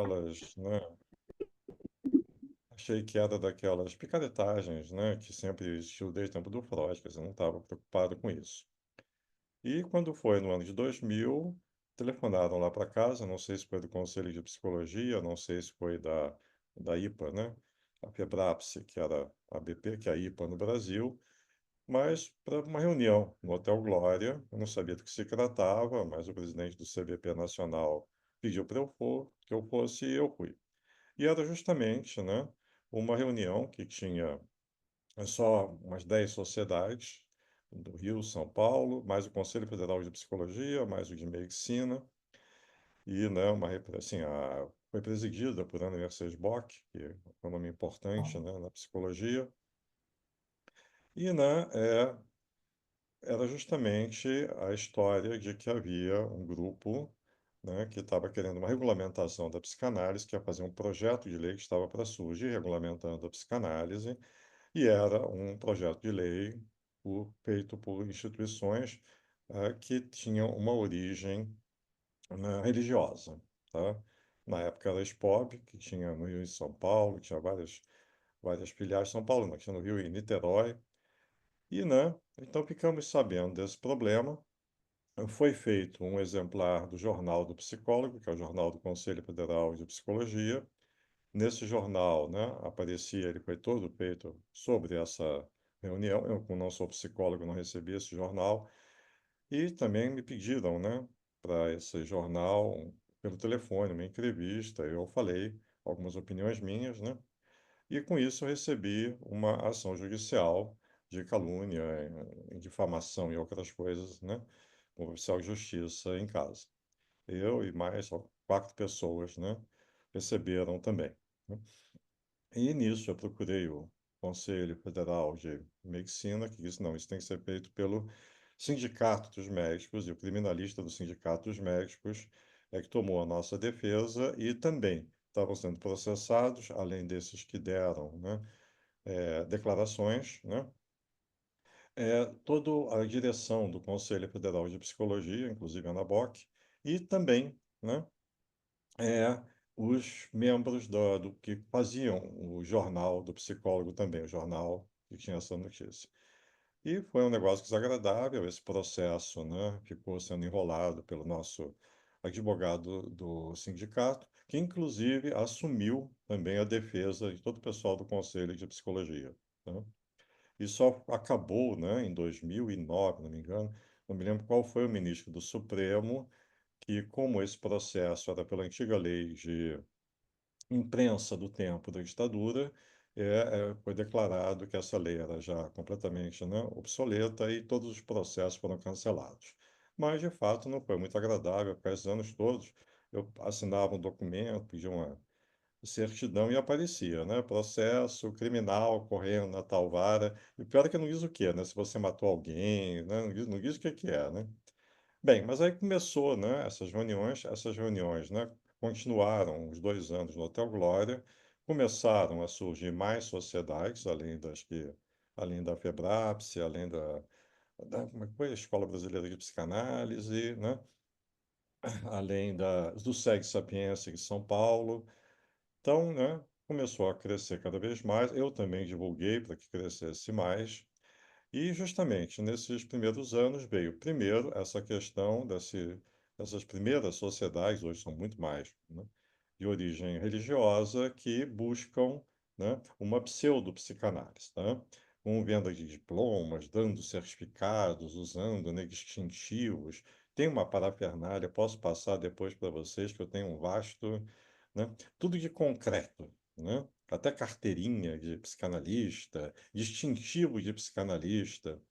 daquelas, né? Achei que era daquelas picaretagens, né? Que sempre existiu desde o tempo do Freud, quer dizer, eu não estava preocupado com isso. E quando foi no ano de 2000, telefonaram lá para casa, não sei se foi do Conselho de Psicologia, não sei se foi da IPA, né? A Febrapse, que era a BP, que é a IPA no Brasil, mas para uma reunião no Hotel Glória. Eu não sabia do que se tratava, mas o presidente do CVP Nacional pediu para que eu fosse e eu fui. E era justamente, né, uma reunião que tinha só umas 10 sociedades do Rio, São Paulo, mais o Conselho Federal de Psicologia, mais o de Medicina, e, né, foi presidida por Ana Mercedes Bock, que é um nome importante, né, na psicologia, e, né, era justamente a história de que havia um grupo, né, que estava querendo uma regulamentação da psicanálise, que ia fazer um projeto de lei que estava para surgir regulamentando a psicanálise, e era um projeto de lei feito por instituições que tinham uma origem, né, religiosa, tá? Na época era a SPOB, que tinha no Rio e São Paulo, tinha várias filiais em São Paulo, não, tinha no Rio e em Niterói, e, né, então ficamos sabendo desse problema. Foi feito um exemplar do Jornal do Psicólogo, que é o Jornal do Conselho Federal de Psicologia. Nesse jornal, né, aparecia, ele foi todo feito sobre essa reunião. Eu, como não sou psicólogo, não recebi esse jornal. E também me pediram, né, para esse jornal, pelo telefone, uma entrevista. Eu falei algumas opiniões minhas, né? E com isso eu recebi uma ação judicial de calúnia, difamação e outras coisas, né? Com o oficial de justiça em casa. Eu e mais só 4 pessoas, né? Receberam também, né? E nisso eu procurei o Conselho Federal de Medicina, que disse, não, isso tem que ser feito pelo Sindicato dos Médicos, e o criminalista do Sindicato dos Médicos é que tomou a nossa defesa e também estavam sendo processados, além desses que deram, né, declarações, né, toda a direção do Conselho Federal de Psicologia, inclusive a ANABOC, e também, né, é, os membros do que faziam o jornal do psicólogo também, o jornal que tinha essa notícia. E foi um negócio desagradável, esse processo, né, ficou sendo enrolado pelo nosso advogado do sindicato, que inclusive assumiu também a defesa de todo o pessoal do Conselho de Psicologia, né? E só acabou, né, em 2009, não me engano, não me lembro qual foi o ministro do Supremo, que, como esse processo era pela antiga lei de imprensa do tempo da ditadura, foi declarado que essa lei era já completamente, né, obsoleta e todos os processos foram cancelados. Mas, de fato, não foi muito agradável, porque esses anos todos eu assinava um documento, pedia uma certidão e aparecia, né, processo criminal correndo na tal vara. E o pior é que não diz o quê, né, se você matou alguém, né, não diz o que que é, né? Bem, mas aí começou, né, essas reuniões, né, continuaram os 2 anos no Hotel Glória, começaram a surgir mais sociedades, além da Febrapse, além como é que foi? A Escola Brasileira de Psicanálise, né, além do SEG Sapiência de São Paulo. Então, né, começou a crescer cada vez mais. Eu também divulguei para que crescesse mais. E justamente nesses primeiros anos veio primeiro essa questão dessas primeiras sociedades, hoje são muito mais, né, de origem religiosa, que buscam, né, uma pseudo-psicanálise, tá? Com venda de diplomas, dando certificados, usando, né, distintivos. Tem uma parafernália, posso passar depois para vocês, que eu tenho um vasto, né, tudo de concreto, né? Até carteirinha de psicanalista, distintivo de psicanalista.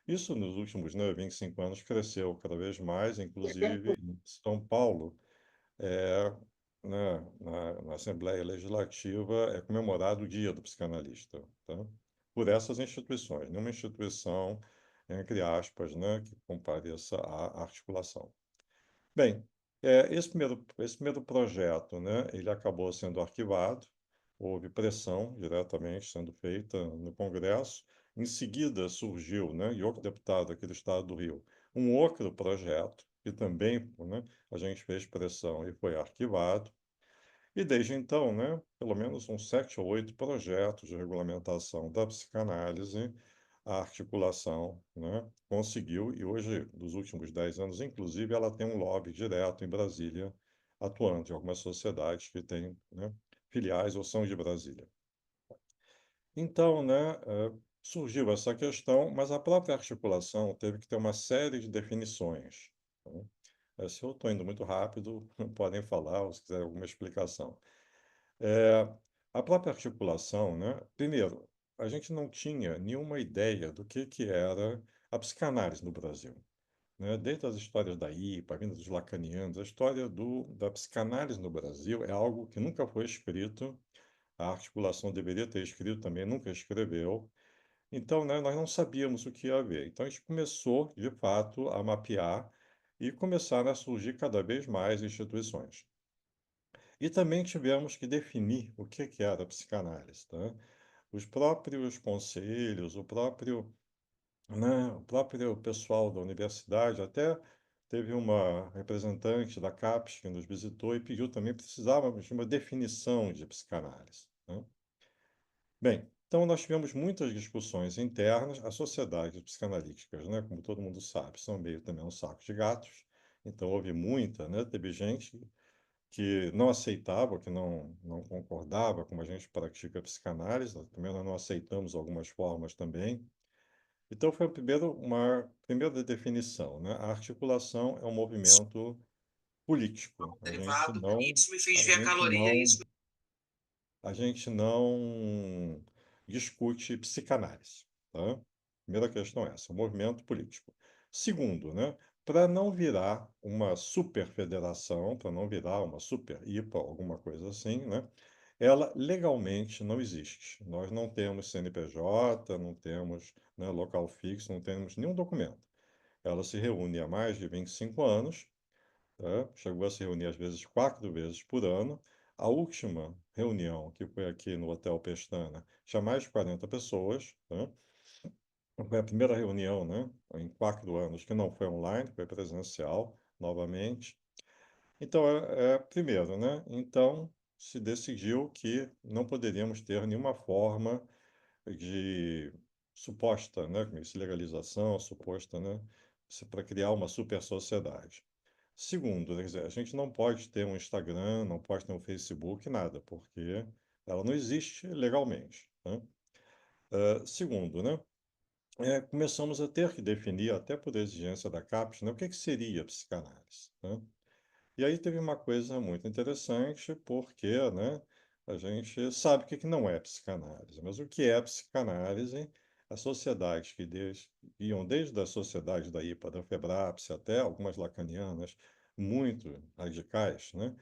Isso nos últimos, né, 25 anos cresceu cada vez mais, inclusive em São Paulo, é, né, na Assembleia Legislativa é comemorado o Dia do Psicanalista, tá? Por essas instituições, nenhuma instituição, entre aspas, né, que compareça à articulação. Bem, esse primeiro projeto, né, ele acabou sendo arquivado, houve pressão diretamente sendo feita no Congresso. Em seguida surgiu, né, e outro deputado aqui do estado do Rio, um outro projeto, que também, né, a gente fez pressão e foi arquivado. E desde então, né, pelo menos uns 7 ou 8 projetos de regulamentação da psicanálise, a articulação, né, conseguiu, e hoje, dos últimos 10 anos, inclusive, ela tem um lobby direto em Brasília, atuando em algumas sociedades que têm, né, filiais ou são de Brasília. Então, né, surgiu essa questão, mas a própria articulação teve que ter uma série de definições, né. Se eu estou indo muito rápido, podem falar, ou se quiser alguma explicação. Eh, a própria articulação, né, primeiro, a gente não tinha nenhuma ideia do que era a psicanálise no Brasil, né? Desde as histórias da IPA, a vinda dos lacanianos, a história da psicanálise no Brasil é algo que nunca foi escrito, a articulação deveria ter escrito também, nunca escreveu. Então, né, nós não sabíamos o que ia haver. Então, a gente começou, de fato, a mapear e começaram a surgir cada vez mais instituições. E também tivemos que definir o que era a psicanálise, tá? Os próprios conselhos, o próprio pessoal da universidade, até teve uma representante da CAPES que nos visitou e pediu também, precisávamos de uma definição de psicanálise, né? Bem, então nós tivemos muitas discussões internas, as sociedades psicanalíticas, né, como todo mundo sabe, são meio também um saco de gatos, então houve muita, né, teve gente que não aceitava, que não concordava como a gente pratica a psicanálise, nós também nós não aceitamos algumas formas também. Então foi uma primeira definição, né? A articulação é um movimento político. Derivado, isso me fez A ver a gente caloria, não, isso. a gente não discute psicanálise, tá? Primeira questão é essa, um movimento político. Segundo, né? Para não virar uma superfederação, para não virar uma super IPA, alguma coisa assim, né? Ela legalmente não existe. Nós não temos CNPJ, não temos, né, local fixo, não temos nenhum documento. Ela se reúne há mais de 25 anos, tá? Chegou a se reunir às vezes 4 vezes por ano. A última reunião, que foi aqui no Hotel Pestana, tinha mais de 40 pessoas, tá? Foi a primeira reunião, né, em 4 anos, que não foi online, foi presencial, novamente. Então, primeiro, né? Então, se decidiu que não poderíamos ter nenhuma forma de suposta, né? Como isso, legalização, suposta, né? Para criar uma super sociedade. Segundo, quer dizer, a gente não pode ter um Instagram, não pode ter um Facebook, nada, porque ela não existe legalmente, né? Segundo, né? Começamos a ter que definir, até por exigência da CAPES, né? O que seria psicanálise, né? E aí teve uma coisa muito interessante, porque, né, a gente sabe o que não é psicanálise, mas o que é psicanálise, as sociedades iam desde a sociedade da IPA, da FEBRAPS, até algumas lacanianas, muito radicais, né,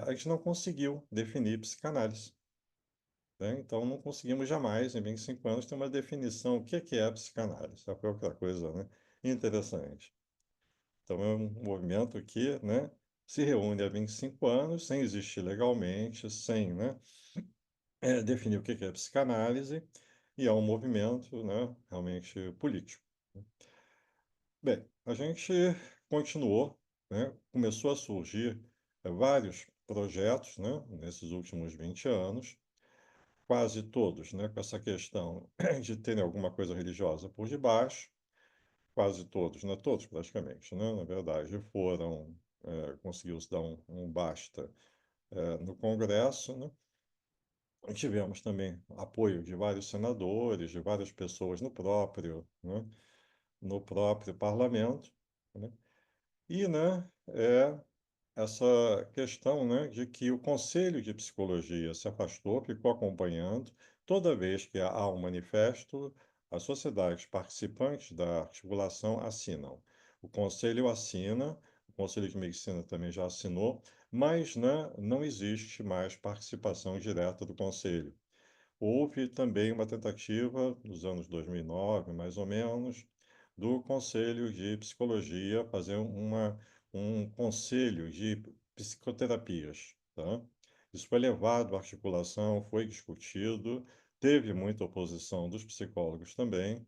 a gente não conseguiu definir psicanálise, né? Então não conseguimos jamais, em 25 anos, ter uma definição, o que é a psicanálise. Essa foi outra coisa, né, interessante. Então, é um movimento que, né, se reúne há 25 anos, sem existir legalmente, sem, né, definir o que é psicanálise, e é um movimento, né, realmente político. Bem, a gente continuou, né, começou a surgir vários projetos, né, nesses últimos 20 anos, quase todos, né, com essa questão de terem alguma coisa religiosa por debaixo, quase todos, né? Todos praticamente, né? Na verdade, conseguiu-se dar um basta, no Congresso, né? E tivemos também apoio de vários senadores, de várias pessoas né? No próprio parlamento, né? E, né, essa questão, né, de que o Conselho de Psicologia se afastou, ficou acompanhando. Toda vez que há um manifesto, as sociedades participantes da articulação assinam. O Conselho assina, o Conselho de Medicina também já assinou, mas, né, não existe mais participação direta do Conselho. Houve também uma tentativa, nos anos 2009, mais ou menos, do Conselho de Psicologia fazer um conselho de psicoterapias, tá? Isso foi levado à articulação, foi discutido, teve muita oposição dos psicólogos também,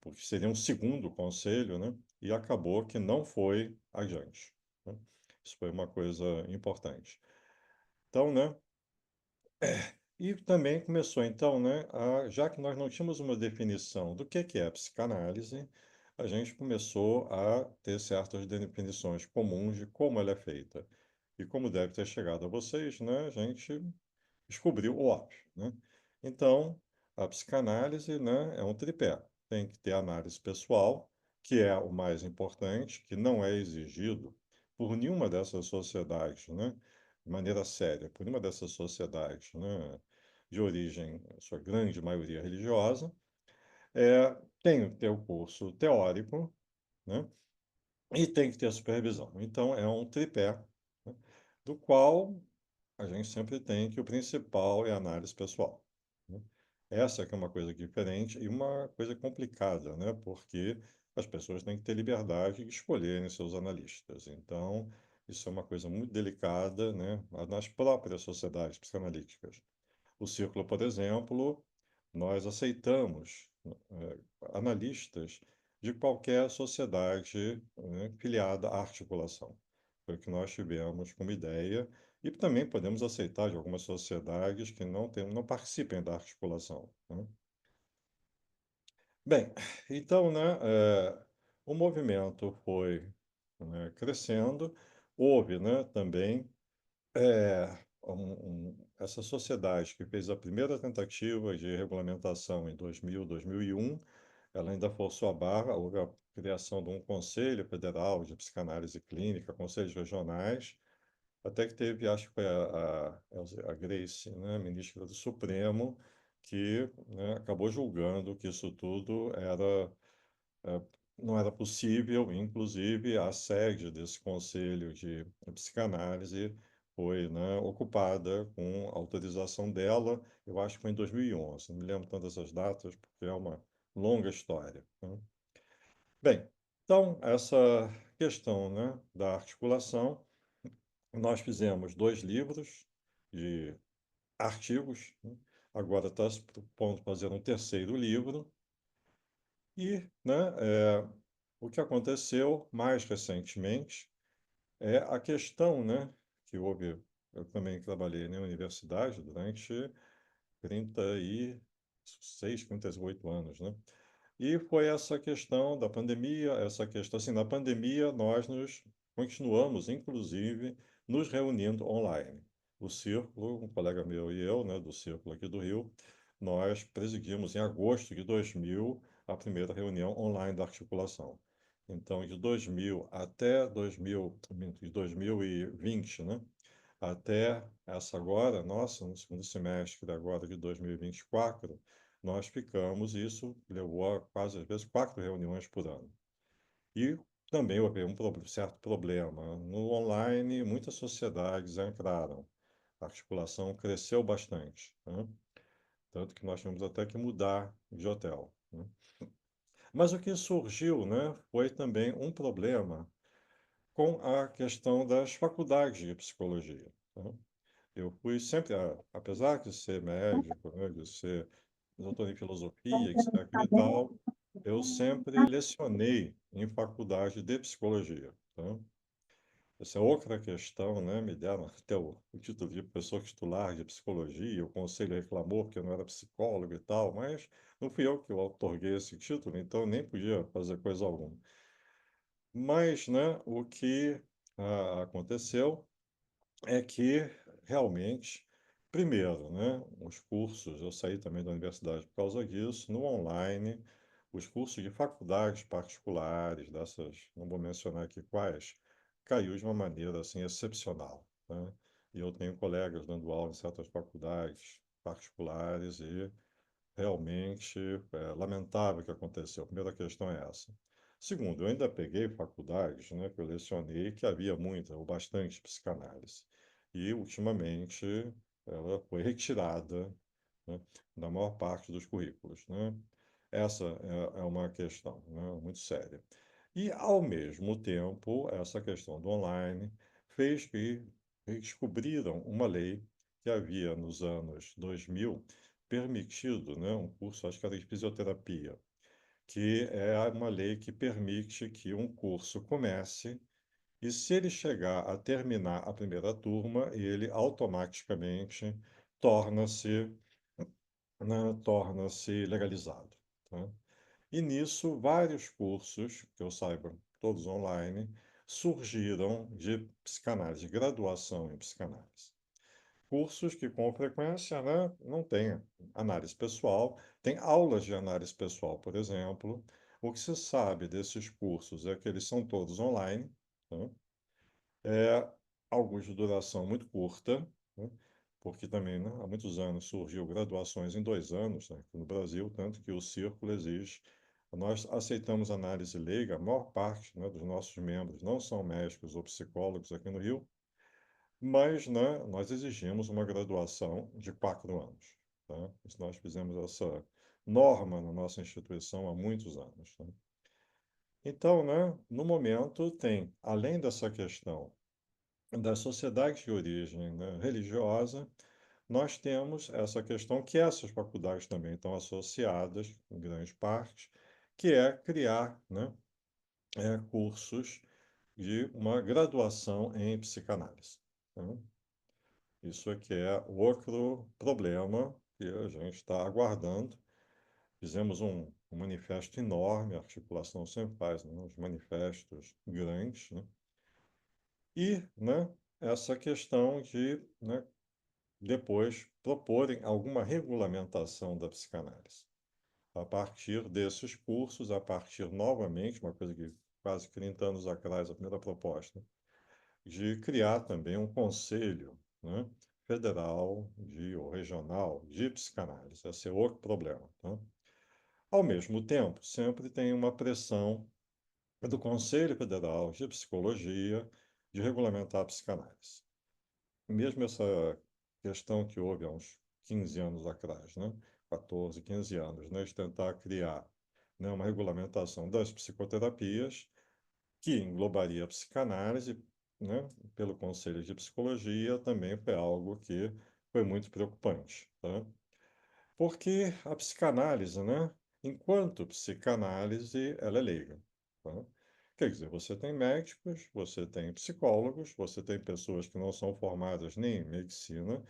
porque seria um segundo conselho, né? E acabou que não foi adiante, né? Isso foi uma coisa importante. Então, né? E também começou, então, né, já que nós não tínhamos uma definição do que é a psicanálise, a gente começou a ter certas definições comuns de como ela é feita. E como deve ter chegado a vocês, né, a gente descobriu o óbvio, né? Então, a psicanálise, né, é um tripé. Tem que ter análise pessoal, que é o mais importante, que não é exigido por nenhuma dessas sociedades, né, de maneira séria, por nenhuma dessas sociedades, né, de origem, sua grande maioria religiosa. Tem que ter o curso teórico, né, e tem que ter a supervisão. Então, é um tripé, né, do qual a gente sempre tem que o principal é a análise pessoal, né? Essa que é uma coisa diferente e uma coisa complicada, né? Porque as pessoas têm que ter liberdade de escolherem seus analistas. Então, isso é uma coisa muito delicada, né? Nas próprias sociedades psicanalíticas. O Círculo, por exemplo, nós aceitamos analistas de qualquer sociedade, né, filiada à articulação. Foi o que nós tivemos como ideia, e também podemos aceitar de algumas sociedades que não participem da articulação, né? Bem, então, né, o movimento foi, né, crescendo, houve, né, também é, essa sociedade que fez a primeira tentativa de regulamentação em 2000, 2001, ela ainda forçou a barra, houve a criação de um Conselho Federal de Psicanálise Clínica, conselhos regionais, até que teve, acho que foi a Grace, né, ministra do Supremo, que, né, acabou julgando que isso tudo eh, não era possível, inclusive a sede desse conselho de psicanálise foi, né, ocupada com autorização dela, eu acho que foi em 2011, não me lembro tantas as datas, porque é uma longa história, né? Bem, então, essa questão, né, da articulação, nós fizemos 2 livros de artigos, né? Agora está se propondo fazer um terceiro livro, e, né, o que aconteceu mais recentemente é a questão, né, que houve. Eu também trabalhei na universidade durante 36, 38 anos, né? E foi essa questão da pandemia, essa questão, assim, na pandemia nós continuamos, inclusive, nos reunindo online. O Círculo, um colega meu e eu, né, do Círculo aqui do Rio, nós presidimos em agosto de 2000 a primeira reunião online da articulação. Então, de 2000 até 2000, de 2020, né, até essa agora, nossa, no segundo semestre agora de 2024, nós ficamos, isso levou a quase, às vezes, 4 reuniões por ano. E também houve um certo problema. No online, muitas sociedades entraram. A articulação cresceu bastante, né? Tanto que nós tivemos até que mudar de hotel, né? Mas o que surgiu, né, foi também um problema com a questão das faculdades de psicologia, né? Eu fui sempre, apesar de ser médico, né, de ser doutor em filosofia, isso e aquilo e tal, eu sempre lecionei em faculdade de psicologia, tá? Essa é outra questão, né? Me deram até o título de professor titular de psicologia, o conselho reclamou que eu não era psicólogo e tal, mas não fui eu que outorguei esse título, então eu nem podia fazer coisa alguma. Mas, né, o que aconteceu é que realmente, primeiro, né, os cursos, eu saí também da universidade por causa disso, no online, os cursos de faculdades particulares, dessas, não vou mencionar aqui quais, caiu de uma maneira assim excepcional, né? E eu tenho colegas dando aula em certas faculdades particulares e realmente é lamentável o que aconteceu. A primeira questão é essa. Segundo, eu ainda peguei faculdades, né, que eu lecionei, que havia muita ou bastante psicanálise. E, ultimamente, ela foi retirada, né, da maior parte dos currículos, né? Essa é uma questão, né, muito séria. E, ao mesmo tempo, essa questão do online fez que descobriram uma lei que havia nos anos 2000 permitido, né, um curso, acho que era de fisioterapia, que é uma lei que permite que um curso comece E se ele chegar a terminar a primeira turma, ele automaticamente torna-se, né, torna-se legalizado, tá? E nisso, vários cursos, que eu saiba, todos online, surgiram de psicanálise, graduação em psicanálise. Cursos que, com frequência, né, não têm análise pessoal, tem aulas de análise pessoal, por exemplo. O que se sabe desses cursos é que eles são todos online, tá? É, alguns de duração muito curta, né? Porque também, né, há muitos anos surgiu graduações em 2 anos, né, aqui no Brasil, tanto que o Círculo exige. Nós aceitamos análise leiga, a maior parte, né, dos nossos membros não são médicos ou psicólogos aqui no Rio, mas, né, nós exigimos uma graduação de 4 anos, tá? Isso nós fizemos essa norma na nossa instituição há muitos anos, né? Então, né, no momento tem, além dessa questão das sociedades de origem, né, religiosa, nós temos essa questão que essas faculdades também estão associadas, em grande parte, que é criar, né, cursos de uma graduação em psicanálise, né? Isso é que é outro problema que a gente está aguardando. Fizemos um manifesto enorme, a articulação sempre faz, né, uns manifestos grandes, né? E, né, essa questão de, né, depois proporem alguma regulamentação da psicanálise. A partir desses cursos, a partir novamente, uma coisa que quase 30 anos atrás, a primeira proposta, de criar também um conselho, né, federal ou regional de psicanálise. Esse é outro problema, tá? Ao mesmo tempo, sempre tem uma pressão do Conselho Federal de Psicologia de regulamentar a psicanálise. Mesmo essa questão que houve há uns 15 anos atrás, né? 14, 15 anos, né? De tentar criar, né, uma regulamentação das psicoterapias que englobaria a psicanálise, né? Pelo Conselho de Psicologia, também foi algo que foi muito preocupante, tá? Porque a psicanálise, né? Enquanto psicanálise, ela é leiga, tá? Quer dizer, você tem médicos, você tem psicólogos, você tem pessoas que não são formadas nem em medicina,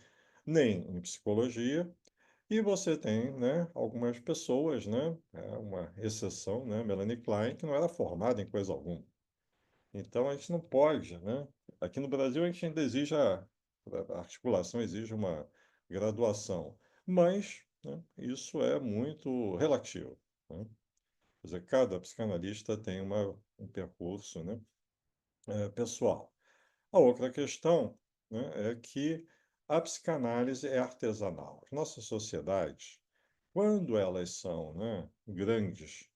nem em psicologia, e você tem, né, algumas pessoas, né, uma exceção, né, Melanie Klein, que não era formada em coisa alguma. Então, a gente não pode, né? Aqui no Brasil, a gente ainda exige a articulação exige uma graduação, mas, né, isso é muito relativo, né? Quer dizer, cada psicanalista tem um percurso, né, pessoal. A outra questão, né, é que a psicanálise é artesanal. As nossas sociedades, quando elas são, né, grandes,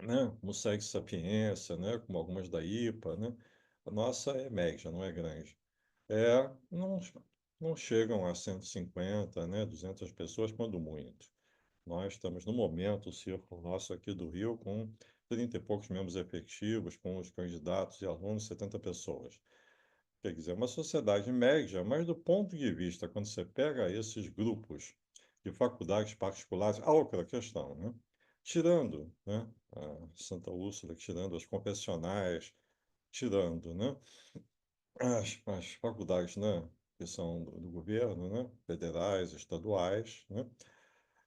né, como o Segue Sapiência, né, como algumas da IPA, né, a nossa é média, não é grande. Não, não chegam a 150, né, 200 pessoas, quando muito. Nós estamos, no momento, o círculo nosso aqui do Rio, com 30 e poucos membros efetivos, com os candidatos e alunos, 70 pessoas. Quer dizer, é uma sociedade média, mas do ponto de vista, quando você pega esses grupos de faculdades particulares, há outra questão, né? Tirando, né, a Santa Úrsula, tirando as confessionais, tirando, né, as faculdades, né, que são do governo, né, federais, estaduais, né,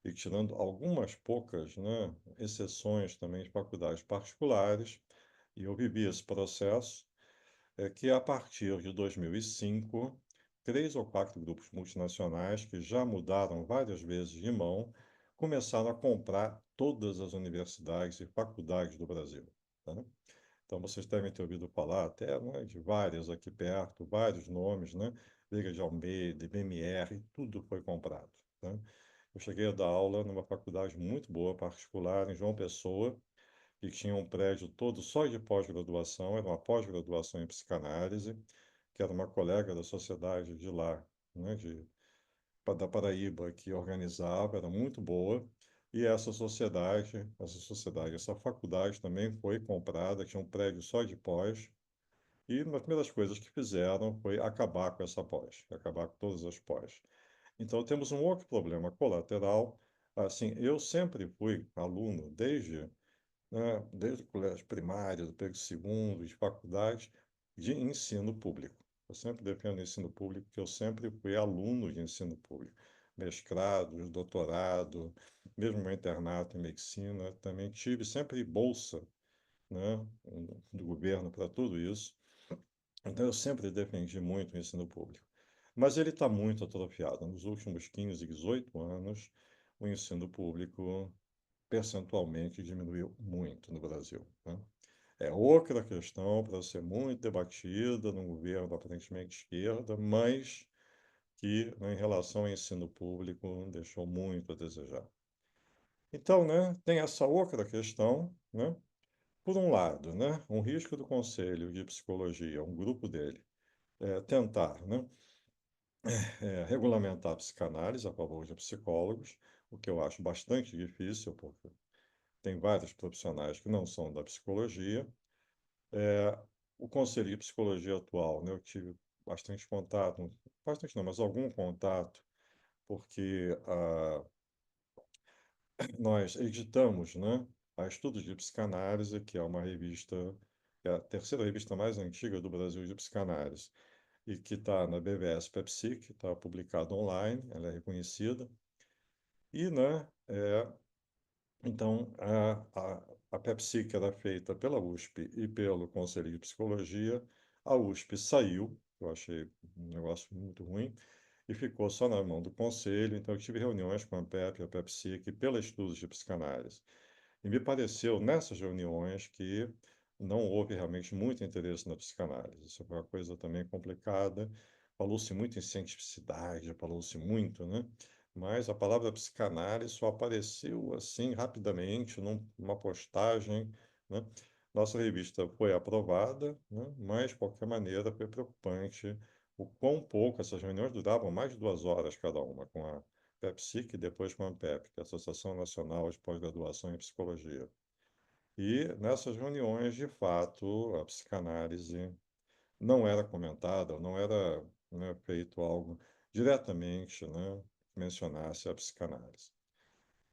e tirando algumas poucas, né, exceções também de faculdades particulares, e eu vivi esse processo, é que a partir de 2005, 3 ou 4 grupos multinacionais que já mudaram várias vezes de mão começaram a comprar todas as universidades e faculdades do Brasil, tá? Então, vocês devem ter ouvido falar até, né, de várias aqui perto, vários nomes, né? Liga de Almeida, BMR, tudo foi comprado, tá? Eu cheguei a dar aula numa faculdade muito boa, particular, em João Pessoa, que tinha um prédio todo só de pós-graduação, era uma pós-graduação em psicanálise, que era uma colega da sociedade de lá, né, da Paraíba, que organizava, era muito boa. E essa faculdade também foi comprada, tinha um prédio só de pós. E uma das primeiras coisas que fizeram foi acabar com essa pós, acabar com todas as pós. Então, temos um outro problema colateral. Assim, eu sempre fui aluno, desde né, desde o colégio primário, depois segundo, de faculdade, de ensino público. Eu sempre defendo o ensino público, porque eu sempre fui aluno de ensino público. Mestrado, doutorado, mesmo meu internato em medicina, também tive sempre bolsa, né, do governo para tudo isso. Então, eu sempre defendi muito o ensino público. Mas ele está muito atrofiado. Nos últimos 15, 18 anos, o ensino público percentualmente diminuiu muito no Brasil, né? É outra questão para ser muito debatida num governo aparentemente de esquerda, mas que, né, em relação ao ensino público, deixou muito a desejar. Então, né, tem essa outra questão, né? Por um lado, né, um risco do Conselho de Psicologia, um grupo dele, tentar, né, regulamentar a psicanálise a favor de psicólogos, o que eu acho bastante difícil, porque tem vários profissionais que não são da psicologia. É, o Conselho de Psicologia atual, né, eu tive bastante contato, bastante não, mas algum contato, porque nós editamos, né, a Estudos de Psicanálise, que é uma revista, é a terceira revista mais antiga do Brasil de psicanálise, e que está na BVS PepSi, que está publicada online, ela é reconhecida. E, né, então, a PepSi, que era feita pela USP e pelo Conselho de Psicologia, a USP saiu, eu achei um negócio muito ruim, e ficou só na mão do Conselho. Então, eu tive reuniões com a PEP e a PepSi, pela Estudos de Psicanálise. E me pareceu, nessas reuniões, que não houve realmente muito interesse na psicanálise. Isso foi uma coisa também complicada. Falou-se muito em cientificidade, falou-se muito, né? Mas a palavra psicanálise só apareceu assim rapidamente numa postagem, né? Nossa revista foi aprovada, né? Mas, de qualquer maneira, foi preocupante o quão pouco essas reuniões duravam mais de 2 horas cada uma, com a PepSi, e depois com a ANPEP, que é a Associação Nacional de Pós-Graduação em Psicologia. E nessas reuniões, de fato, a psicanálise não era comentada, não era, né, feito algo diretamente, né, que mencionasse a psicanálise.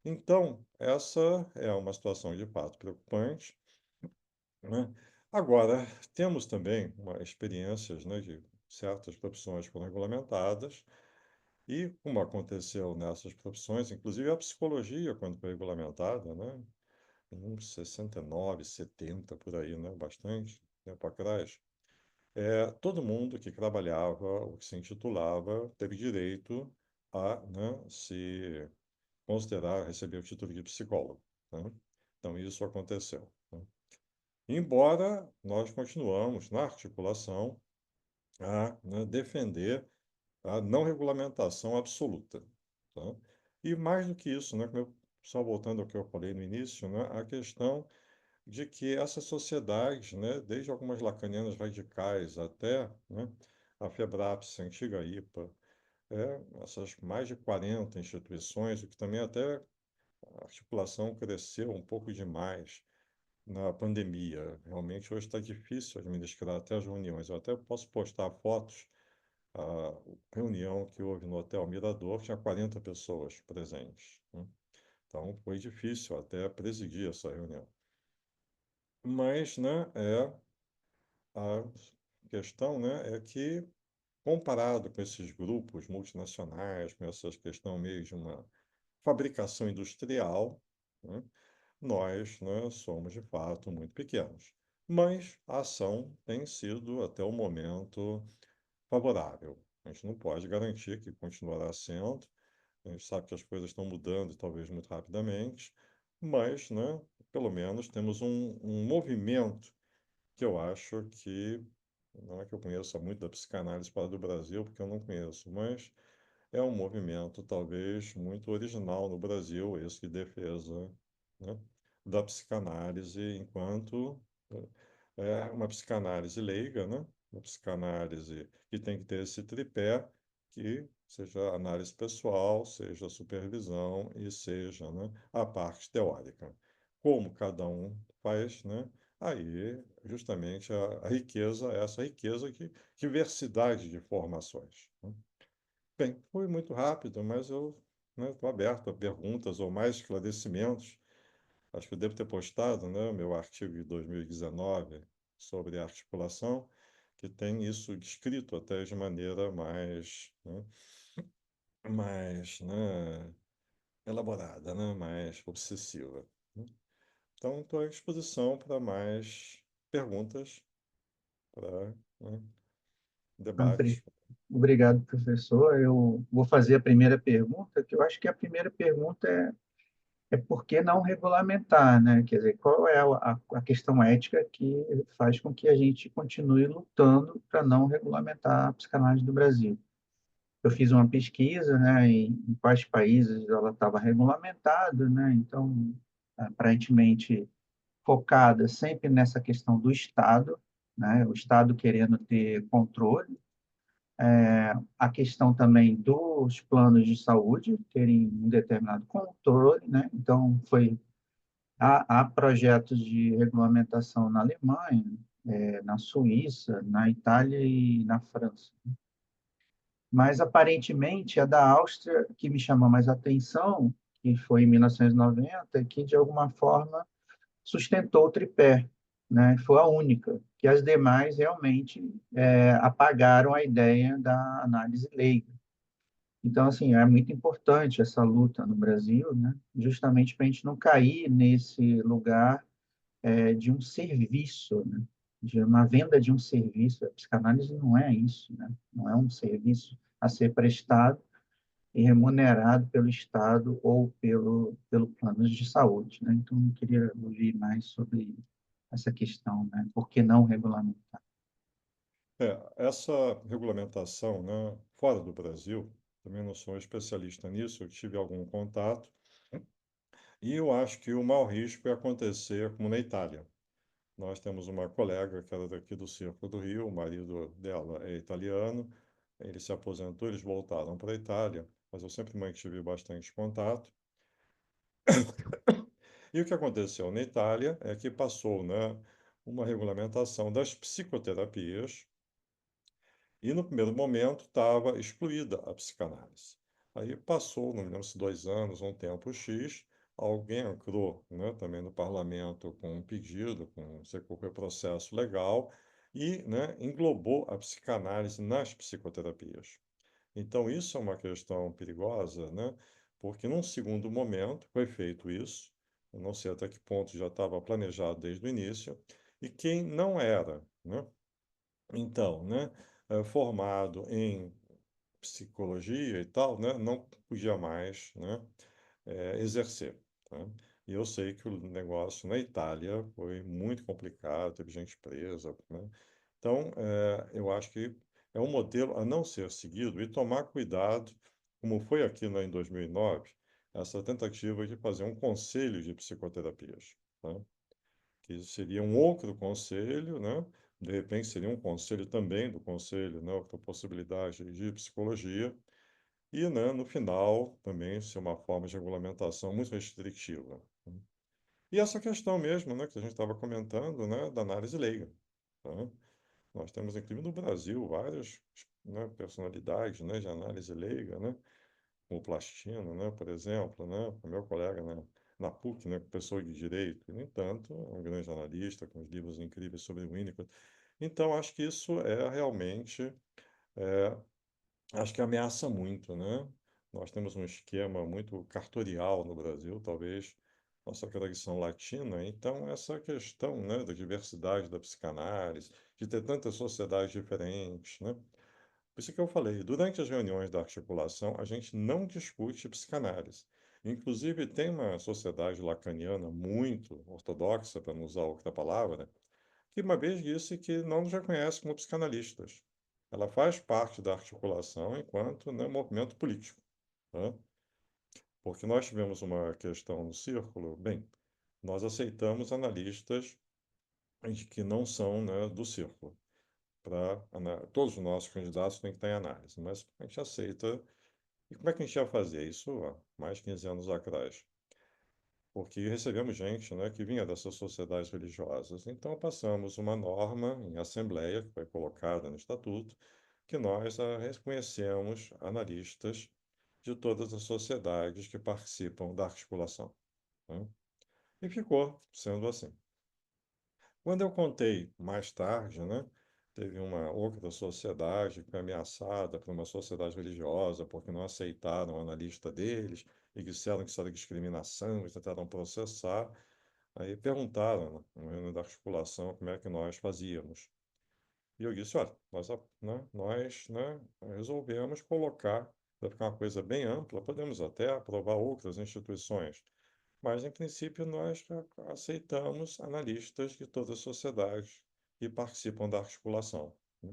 Então, essa é uma situação de fato preocupante, né? Agora, temos também experiências, né, de certas profissões que foram regulamentadas, e como aconteceu nessas profissões, inclusive a psicologia, quando foi regulamentada, né, em 69, 70, por aí, né, bastante tempo atrás, todo mundo que trabalhava, ou que se intitulava, teve direito a, né, se considerar, receber o título de psicólogo, né? Então, isso aconteceu, né? Embora nós continuamos, na articulação, a, né, defender a não regulamentação absoluta, tá? E mais do que isso, né, só voltando ao que eu falei no início, né, a questão de que essa sociedade, né, desde algumas lacanianas radicais até, né, a FEBRAPS, a antiga IPA, essas mais de 40 instituições, o que também até a articulação cresceu um pouco demais na pandemia. Realmente hoje está difícil administrar até as reuniões. Eu até posso postar fotos. A reunião que houve no Hotel Mirador tinha 40 pessoas presentes, né? Então foi difícil até presidir essa reunião. Mas, né, a questão, né, é que, comparado com esses grupos multinacionais, com essa questão meio de uma fabricação industrial, né, nós, né, somos de fato muito pequenos. Mas a ação tem sido, até o momento, favorável. A gente não pode garantir que continuará sendo. A gente sabe que as coisas estão mudando, talvez muito rapidamente, mas, né, pelo menos temos um movimento que eu acho que, não é que eu conheça muito da psicanálise fora do Brasil, porque eu não conheço, mas é um movimento talvez muito original no Brasil, esse de defesa, né, da psicanálise enquanto uma psicanálise leiga, né? Uma psicanálise que tem que ter esse tripé, que seja análise pessoal, seja supervisão e seja, né, a parte teórica. Como cada um faz, né? Aí, justamente, a riqueza, essa riqueza, que diversidade de formações, né? Bem, foi muito rápido, mas eu, né, estou aberto a perguntas ou mais esclarecimentos. acho que eu devo ter postado, né, meu artigo de 2019 sobre articulação, que tem isso descrito até de maneira mais elaborada, né, mais obsessiva, né? Então, estou à disposição para mais perguntas, para, né, Ah, debate. Obrigado, professor. Eu vou fazer a primeira pergunta, que eu acho que a primeira pergunta é por que não regulamentar, né? Quer dizer, qual é a questão ética que faz com que a gente continue lutando para não regulamentar a psicanálise do Brasil? Eu fiz uma pesquisa, né, em quais países ela estava regulamentada, né? Então, aparentemente focada sempre nessa questão do Estado, né? O Estado querendo ter controle, a questão também dos planos de saúde terem um determinado controle, né? Então, há projetos de regulamentação na Alemanha, na Suíça, na Itália e na França. Mas, aparentemente, a da Áustria, que me chamou mais atenção, que foi em 1990, que, de alguma forma, sustentou o tripé, né? Foi a única, que as demais realmente apagaram a ideia da análise leiga. Então, assim, é muito importante essa luta no Brasil, né? Justamente para a gente não cair nesse lugar de um serviço, né? De uma venda de um serviço. A psicanálise não é isso, né? Não é um serviço a ser prestado e remunerado pelo Estado ou pelo plano de saúde, né? Então, eu queria ouvir mais sobre essa questão, né? Por que não regulamentar? Essa regulamentação, né, fora do Brasil, também não sou especialista nisso, eu tive algum contato, e eu acho que o maior risco é acontecer como na Itália. Nós temos uma colega que era daqui do Círculo do Rio, o marido dela é italiano, ele se aposentou, eles voltaram para a Itália, mas eu sempre mantive bastante contato. E o que aconteceu na Itália é que passou, né, uma regulamentação das psicoterapias. E no primeiro momento estava excluída a psicanálise. Aí passou, não me lembro se 2 anos, um tempo X, alguém entrou, né, também no parlamento com um pedido, com não sei qual foi o processo legal, e, né, englobou a psicanálise nas psicoterapias. Então, isso é uma questão perigosa, né, porque num segundo momento foi feito isso, eu não sei até que ponto já estava planejado desde o início, e quem não era, né, então, né, formado em psicologia e tal, né, não podia mais, né, exercer, tá? E eu sei que o negócio na Itália foi muito complicado, teve gente presa, né? Então, eu acho que é um modelo a não ser seguido e tomar cuidado, como foi aqui em 2009, essa tentativa de fazer um conselho de psicoterapias, tá? Que seria um outro conselho, né? De repente seria um conselho também do conselho, né? Com a possibilidade de psicologia e, né, no final também ser uma forma de regulamentação muito restritiva, né? E essa questão mesmo, né, que a gente estava comentando, né, da análise leiga, tá? Nós temos, inclusive no Brasil, várias, né, personalidades, né, de análise leiga, né? O Plastino, né, por exemplo, né, o meu colega na PUC, né, professor de Direito, e, no entanto, é um grande analista, com os livros incríveis sobre Winnicott. Então, acho que isso é realmente, é, acho que ameaça muito, né? Nós temos um esquema muito cartorial no Brasil, talvez nossa tradição latina, então essa questão, né, da diversidade da psicanálise, de ter tantas sociedades diferentes, né? Por isso que eu falei, durante as reuniões da articulação, a gente não discute psicanálise. Inclusive, tem uma sociedade lacaniana muito ortodoxa, para não usar outra palavra, que uma vez disse que não nos reconhece como psicanalistas. Ela faz parte da articulação enquanto, né, movimento político, tá? Porque nós tivemos uma questão no círculo, bem, nós aceitamos analistas de que não são, né, do círculo. Todos os nossos candidatos têm que estar em análise, mas a gente aceita. E como é que a gente ia fazer isso há mais de 15 anos atrás? Porque recebemos gente, né, que vinha dessas sociedades religiosas. Então, passamos uma norma em assembleia, que foi colocada no estatuto, que nós reconhecemos analistas de todas as sociedades que participam da articulação, né? E ficou sendo assim. Quando eu contei mais tarde, né, teve uma outra sociedade que foi ameaçada por uma sociedade religiosa porque não aceitaram o analista deles e disseram que isso era discriminação e tentaram processar. Aí perguntaram, né, no reino da articulação, como é que nós fazíamos. E eu disse, olha, nós resolvemos colocar, para ficar uma coisa bem ampla, podemos até aprovar outras instituições, mas, em princípio, nós aceitamos analistas de todas as sociedades que participam da articulação, né?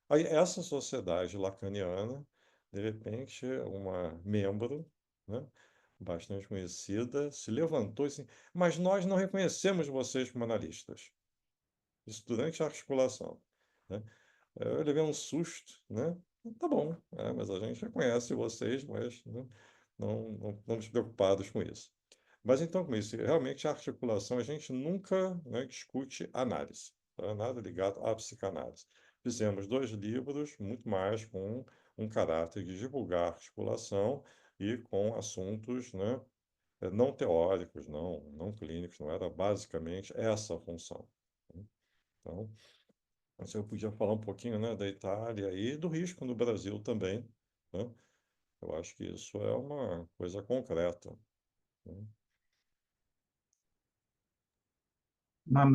Aí, essa sociedade lacaniana, de repente, uma membro, né, bastante conhecida, se levantou e disse, mas nós não reconhecemos vocês como analistas. Isso durante a articulação, né? Eu levei um susto, né? Tá bom, mas a gente reconhece vocês, mas né, não estamos preocupados com isso. Mas então, com isso, realmente a articulação, a gente nunca, né, discute análise, tá? Nada ligado à psicanálise. Fizemos 2 livros, muito mais com um caráter de divulgar a articulação e com assuntos, né, não teóricos, não clínicos, não era basicamente essa a função, né? Então, assim, eu podia falar um pouquinho, né, da Itália e do risco no Brasil também, né? Eu acho que isso é uma coisa concreta, né?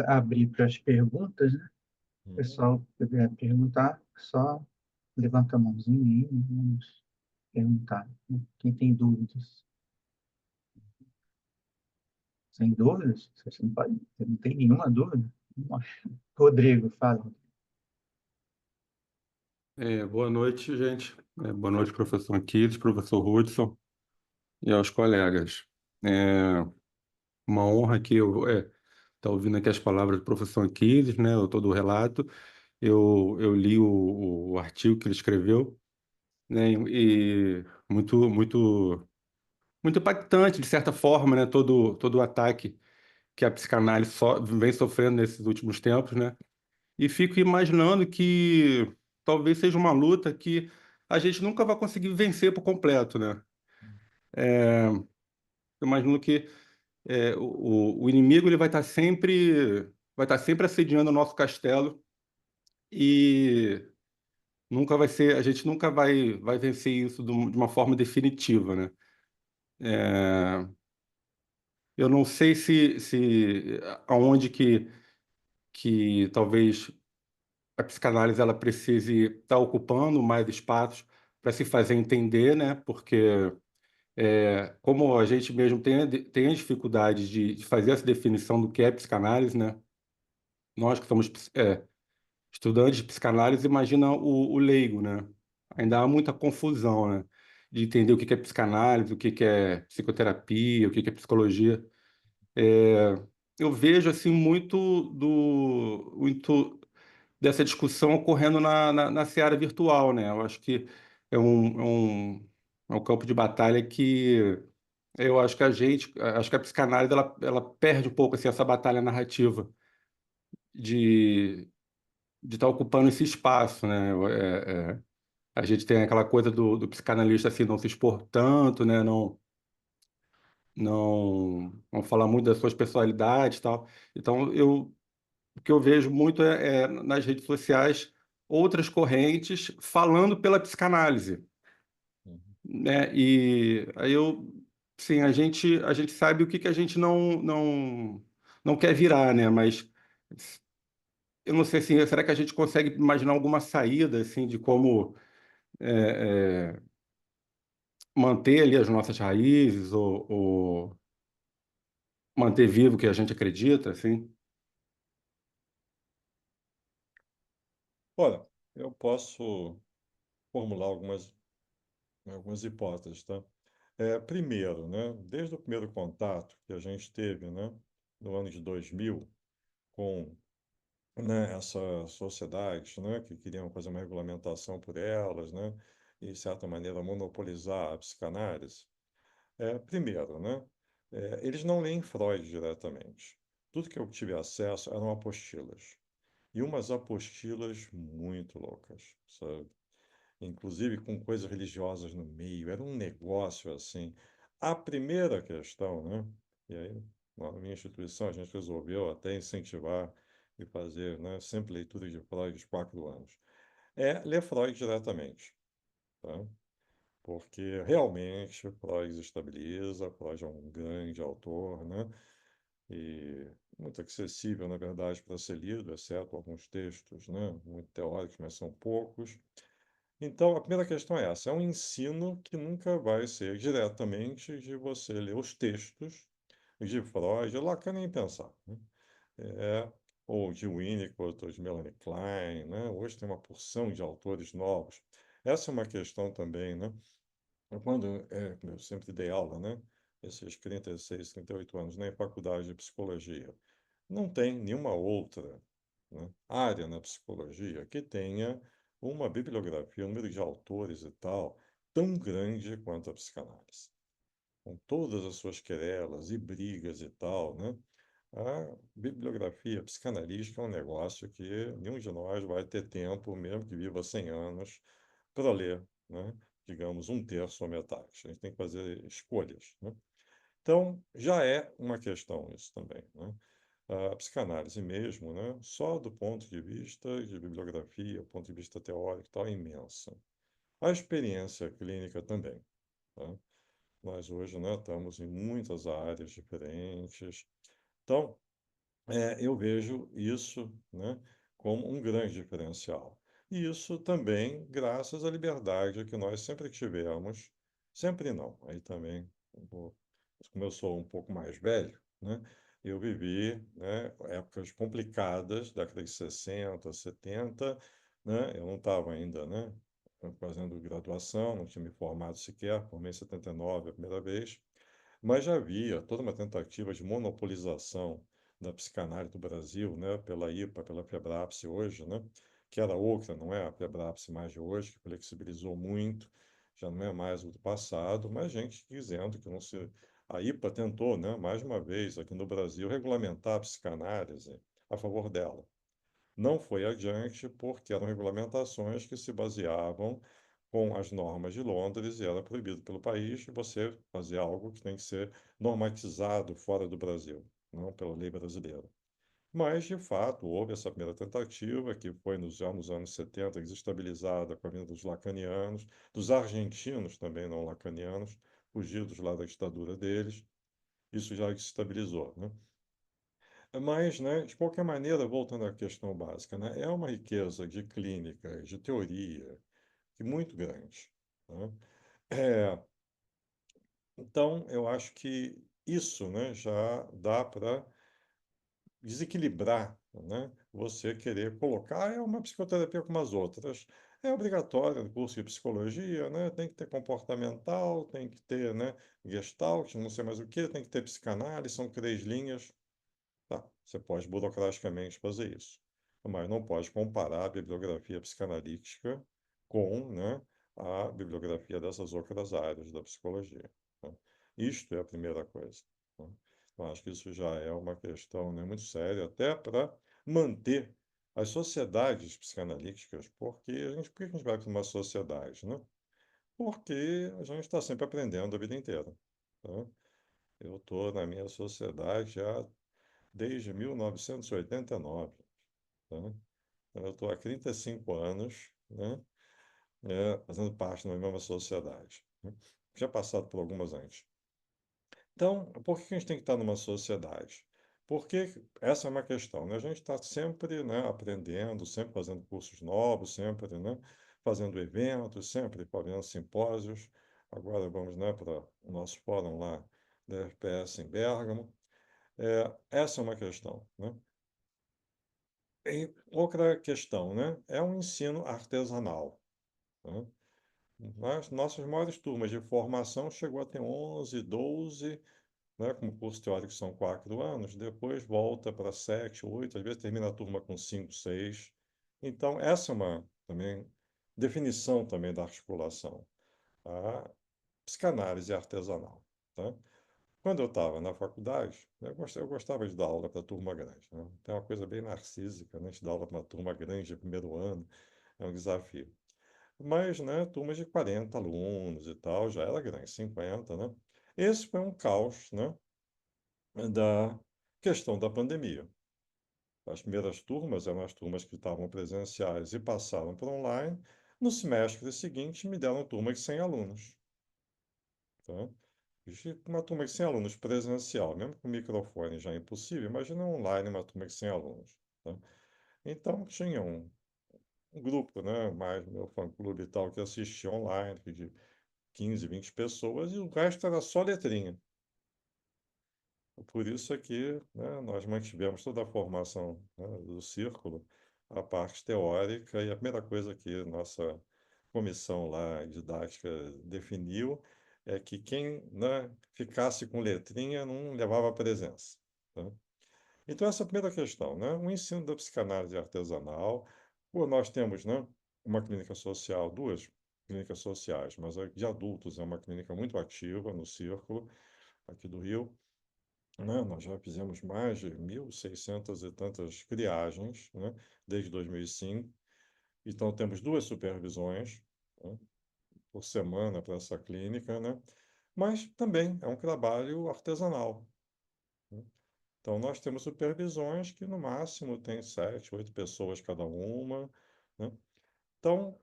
Abrir para as perguntas, né? O Uhum. pessoal puder perguntar, só levanta a mãozinha aí e vamos perguntar, né? Quem tem dúvidas? Sem dúvidas? Você não pode, você não tem nenhuma dúvida? Rodrigo, fala. Boa noite, gente. Boa noite, professor Aquiles, professor Hudson e aos colegas. É uma honra aqui eu estar ouvindo aqui as palavras do professor Aquiles, né? Todo o relato. Eu li o artigo que ele escreveu, né? E muito impactante, de certa forma, né? Todo o ataque que a psicanálise vem sofrendo nesses últimos tempos, né? E fico imaginando que talvez seja uma luta que a gente nunca vai conseguir vencer por completo, né? Eu imagino que o inimigo ele vai estar sempre assediando o nosso castelo e nunca vai ser, a gente nunca vai vencer isso de uma forma definitiva, né? É, eu não sei se aonde que talvez a psicanálise ela precise estar ocupando mais espaços para se fazer entender, né? Porque como a gente mesmo tem a dificuldade de fazer essa definição do que é psicanálise, né? Nós que somos estudantes de psicanálise, imagina o leigo, né? Ainda há muita confusão, né? De entender o que é psicanálise, o que é psicoterapia, o que é psicologia. Eu vejo assim muito dessa discussão ocorrendo na seara virtual, né? Eu acho que é um campo de batalha que eu acho que a psicanálise ela perde um pouco assim, essa batalha narrativa de estar ocupando esse espaço, né? A gente tem aquela coisa do psicanalista assim não se expor tanto, né? Não falar muito das suas personalidades, e tal. Então o que eu vejo muito é nas redes sociais outras correntes falando pela psicanálise, Uhum. né? E aí sim, a gente sabe o que a gente não quer virar, né? Mas eu não sei assim, será que a gente consegue imaginar alguma saída assim de como é, é, manter ali as nossas raízes ou manter vivo o que a gente acredita, assim? Olha, eu posso formular algumas hipóteses, tá? Primeiro, né, desde o primeiro contato que a gente teve, né, no ano de 2000, com, né, essa sociedade, né, que queriam fazer uma regulamentação por elas, né, e, de certa maneira, monopolizar a psicanálise. Primeiro, né, eles não leem Freud diretamente. Tudo que eu tive acesso eram apostilas. E umas apostilas muito loucas, sabe? Inclusive com coisas religiosas no meio. Era um negócio assim. A primeira questão, né? E aí Na minha instituição, a gente resolveu até incentivar e fazer, né, sempre leituras de Freud de 4 anos. É ler Freud diretamente, tá? Porque realmente Freud estabiliza, Freud é um grande autor, né? E muito acessível, na verdade, para ser lido, exceto alguns textos, né? Muito teóricos, mas são poucos. Então, a primeira questão é essa: é um ensino que nunca vai ser diretamente de você ler os textos de Freud, Lacan nem pensar, né? É, ou de Winnicott, ou de Melanie Klein, né? Hoje tem uma porção de autores novos. Essa é uma questão também, né? Eu sempre dei aula, né? Esses 36, 38 anos, né? Em faculdade de psicologia. Não tem nenhuma outra, né, área na psicologia que tenha uma bibliografia, um número de autores e tal, tão grande quanto a psicanálise. Com todas as suas querelas e brigas e tal, né? A bibliografia psicanalística é um negócio que nenhum de nós vai ter tempo, mesmo que viva 100 anos, para ler, né? Digamos, um terço ou metade. A gente tem que fazer escolhas, né? Então, já é uma questão isso também, né? A psicanálise mesmo, né? Só do ponto de vista de bibliografia, ponto de vista teórico e tal, é imensa. A experiência clínica também, tá? Nós hoje, né, estamos em muitas áreas diferentes. Então, eu vejo isso, né, como um grande diferencial. E isso também graças à liberdade que nós sempre tivemos, sempre não, aí também, vou- como eu sou um pouco mais velho, né, eu vivi, né, épocas complicadas, década de 60, 70, né, eu não estava ainda, né, fazendo graduação, não tinha me formado sequer, formei em 79 a primeira vez, mas já havia toda uma tentativa de monopolização da psicanálise do Brasil, né, pela IPA, pela Febrapse hoje, né, que era outra, não é a Febrapse mais de hoje, que flexibilizou muito, já não é mais o do passado, mas gente dizendo que não se... A IPA tentou, né, mais uma vez aqui no Brasil, regulamentar a psicanálise a favor dela. Não foi adiante porque eram regulamentações que se baseavam com as normas de Londres e era proibido pelo país você fazer algo que tem que ser normatizado fora do Brasil, não pela lei brasileira. Mas, de fato, houve essa primeira tentativa, que foi já nos anos 70, desestabilizada com a vinda dos lacanianos, dos argentinos também não lacanianos, fugidos lá da ditadura deles. Isso já desestabilizou, né? Mas, né, de qualquer maneira, voltando à questão básica, né, é uma riqueza de clínica, de teoria, muito grande, né? É, então, eu acho que isso, né, já dá para desequilibrar, né? Você querer colocar é uma psicoterapia como as outras. É obrigatório no curso de psicologia, né? Tem que ter comportamental, tem que ter, né, Gestalt, não sei mais o que, tem que ter psicanálise, são 3 linhas. Tá, você pode burocraticamente fazer isso, mas não pode comparar a bibliografia psicanalítica com, né, a bibliografia dessas outras áreas da psicologia, tá? Isto é a primeira coisa, tá? Eu acho que isso já é uma questão, né, muito séria, até para manter as sociedades psicanalíticas, porque por que a gente vai para uma sociedade, né? Porque a gente está sempre aprendendo a vida inteira, tá? Eu estou na minha sociedade já desde 1989, tá? Então, eu estou há 35 anos, né, fazendo parte da mesma sociedade, né? Já passado por algumas antes. Então, por que a gente tem que estar numa sociedade? Porque essa é uma questão, né? A gente está sempre, né, aprendendo, sempre fazendo cursos novos, sempre, né, fazendo eventos, sempre fazendo simpósios. Agora vamos, né, para o nosso fórum lá da FPS em Bérgamo. Essa é uma questão, né? E outra questão, né? É um ensino artesanal, né? Nossas maiores turmas de formação chegou a ter 11, 12, né? Como curso teórico são 4 anos, depois volta para 7, 8, às vezes termina a turma com 5, 6. Então, essa é uma também definição também da articulação. A psicanálise artesanal, tá? Quando eu estava na faculdade, eu gostava de dar aula para turma grande, né? Tem uma coisa bem narcísica, né? A gente dá aula para uma turma grande no primeiro ano, é um desafio. Mas, né, turmas de 40 alunos e tal, já era grande, 50, né? Esse foi um caos, né? da questão da pandemia. As primeiras turmas eram as turmas que estavam presenciais e passaram para online. No semestre seguinte, me deram turma de 100 alunos. Tá? Uma turma de 100 alunos presencial, mesmo com microfone já é impossível, imagina online uma turma de 100 alunos. Tá? Então, tinha um grupo, né, mais meu fã-clube e tal, que assistia online, de 15, 20 pessoas, e o resto era só letrinha. Por isso aqui, né, nós mantivemos toda a formação, né, do círculo, a parte teórica, e a primeira coisa que nossa comissão lá didática definiu é que quem, né, ficasse com letrinha não levava presença. Tá? Então, essa é a primeira questão, né? O ensino da psicanálise artesanal, nós temos, né, uma clínica social, duas clínicas sociais, mas a de adultos é uma clínica muito ativa no Círculo, aqui do Rio, né? Nós já fizemos mais de 1.600 e tantas triagens, né, desde 2005. Então, temos duas supervisões, né, por semana para essa clínica, né? Mas também é um trabalho artesanal, né? Então, nós temos supervisões que, no máximo, tem 7, 8 pessoas cada uma, né? Então,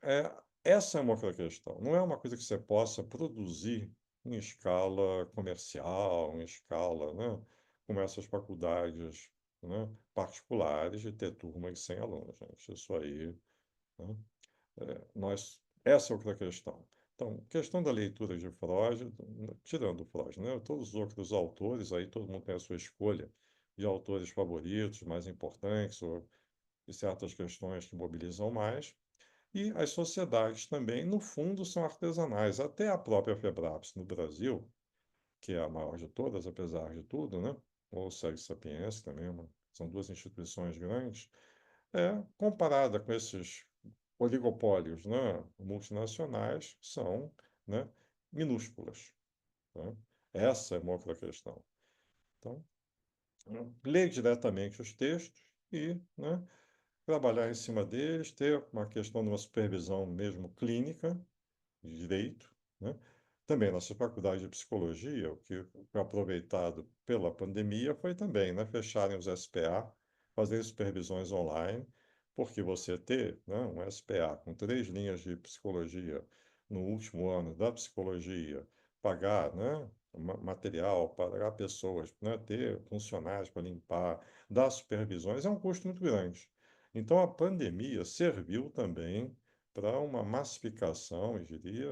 essa é uma outra questão. Não é uma coisa que você possa produzir em escala comercial, em escala, né, como essas faculdades, né, particulares, de ter turma de 100 alunos, gente. Isso aí, né, essa é outra questão. Então, questão da leitura de Freud, tirando Freud, né, todos os outros autores, aí todo mundo tem a sua escolha de autores favoritos, mais importantes, ou de certas questões que mobilizam mais. E as sociedades também, no fundo, são artesanais. Até a própria Febraps no Brasil, que é a maior de todas, apesar de tudo, né? Ou o Seg Sapiens também, são duas instituições grandes, comparada com esses oligopólios, né, multinacionais, são, né, minúsculas. Tá? Essa é uma outra questão. Então, ler diretamente os textos e, né, trabalhar em cima deles, ter uma questão de uma supervisão mesmo clínica, de direito, né? Também nossa faculdade de psicologia, o que foi aproveitado pela pandemia foi também, né, fecharem os SPA, fazer supervisões online, porque você ter, né, um SPA com 3 linhas de psicologia no último ano da psicologia, pagar, né, material, pagar pessoas, né, ter funcionários para limpar, dar supervisões, é um custo muito grande. Então, a pandemia serviu também para uma massificação, eu diria,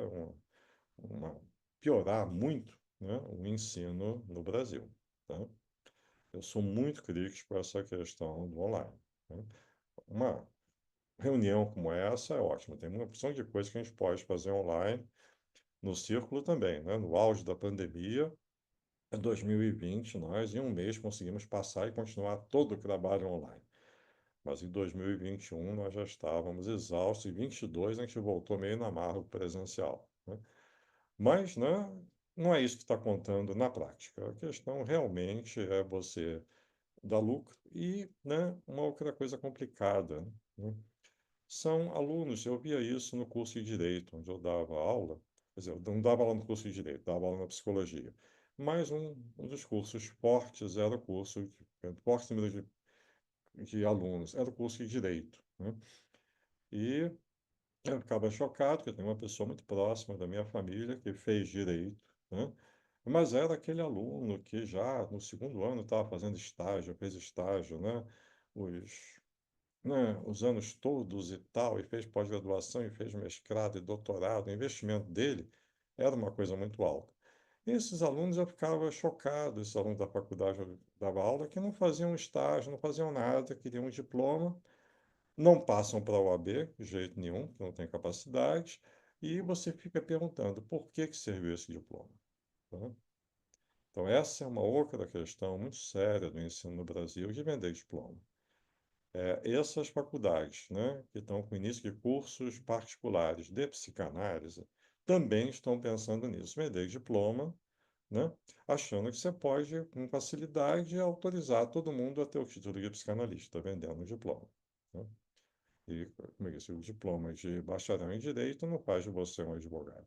uma, piorar muito, né, o ensino no Brasil. Tá? Eu sou muito crítico com essa questão do online. Né? Uma reunião como essa é ótima, tem uma opção de coisas que a gente pode fazer online, no Círculo também. Né? No auge da pandemia, em 2020, nós em um mês conseguimos passar e continuar todo o trabalho online. Mas em 2021 nós já estávamos exaustos, em 22 a gente voltou meio na marra presencial. Né? Mas, né, não é isso que está contando na prática. A questão realmente é você dar lucro e, né, uma outra coisa complicada, né, são alunos, eu via isso no curso de Direito, onde eu dava aula, quer dizer, eu não dava aula no curso de Direito, dava aula na Psicologia, mas um dos cursos fortes era o curso, forte número de alunos, era o curso de Direito, né? E eu ficava chocado, porque eu tenho uma pessoa muito próxima da minha família que fez direito, né? Mas era aquele aluno que já no segundo ano estava fazendo estágio, fez estágio, né? Os, os anos todos e tal, e fez pós-graduação, e fez mestrado e doutorado. O investimento dele era uma coisa muito alta. E esses alunos eu ficava chocado, esses alunos da faculdade eu dava aula, que não faziam estágio, não faziam nada, queriam um diploma, não passam para a OAB de jeito nenhum, que não tem capacidade, e você fica perguntando por que que serviu esse diploma, tá? Então, essa é uma outra questão muito séria do ensino no Brasil de vender diploma. Essas faculdades, né, que estão com início de cursos particulares de psicanálise, também estão pensando nisso, vender diploma, né, achando que você pode, com facilidade, autorizar todo mundo a ter o título de psicanalista, vendendo diploma, né? E, como eu disse, o diploma de bacharel em Direito não faz de você um advogado.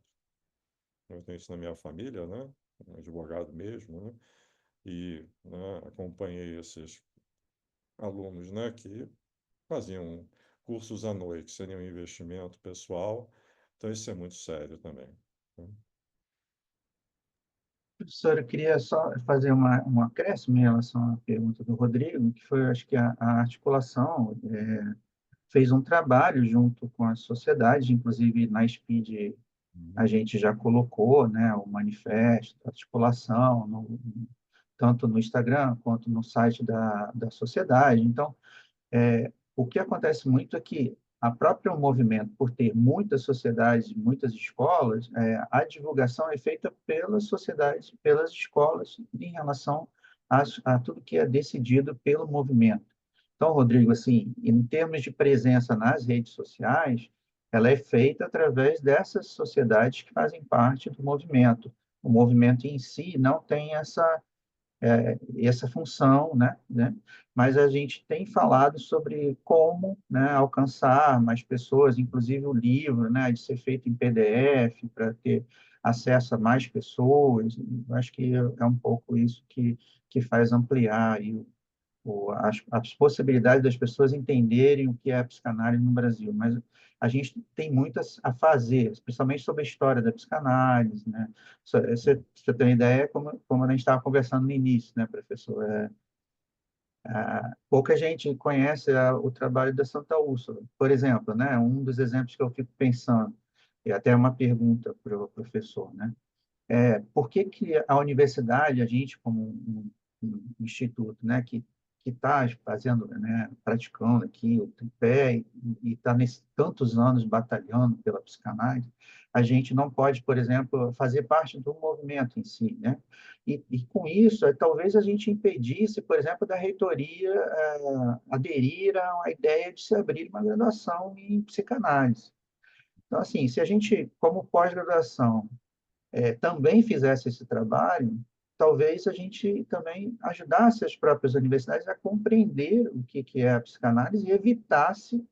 Eu tenho isso na minha família, né? Um advogado mesmo, né? e, né, acompanhei esses alunos, né, que faziam cursos à noite, seria um investimento pessoal, então isso é muito sério também, né? Professor, eu queria só fazer um acréscimo em relação à pergunta do Rodrigo, que foi, acho que a articulação fez um trabalho junto com a sociedade, inclusive na SPID a Uhum. gente já colocou, né, o manifesto, a articulação, tanto no Instagram quanto no site da sociedade. Então, o que acontece muito é que a própria movimento, por ter muitas sociedades, muitas escolas, a divulgação é feita pelas sociedades, pelas escolas, em relação a tudo que é decidido pelo movimento. Então, Rodrigo, assim, em termos de presença nas redes sociais, ela é feita através dessas sociedades que fazem parte do movimento. O movimento em si não tem essa função, né? Mas a gente tem falado sobre como, né, alcançar mais pessoas, inclusive o livro, né, de ser feito em PDF para ter acesso a mais pessoas. Eu acho que é um pouco isso que faz ampliar aí as possibilidades das pessoas entenderem o que é a psicanálise no Brasil, mas a gente tem muito a fazer, especialmente sobre a história da psicanálise, né? Você tem ideia, como a gente estava conversando no início, né, professor? Pouca gente conhece o trabalho da Santa Úrsula, por exemplo, né? Um dos exemplos que eu fico pensando, e até uma pergunta para o professor, né? Por que que a universidade, a gente como um instituto, né, que está fazendo, né, praticando aqui o tripé e está nesses tantos anos batalhando pela psicanálise, a gente não pode, por exemplo, fazer parte do movimento em si, né? E com isso, talvez a gente impedisse, por exemplo, da reitoria aderir a ideia de se abrir uma graduação em psicanálise. Então, assim, se a gente, como pós-graduação, também fizesse esse trabalho, talvez a gente também ajudasse as próprias universidades a compreender o que é a psicanálise e evitasse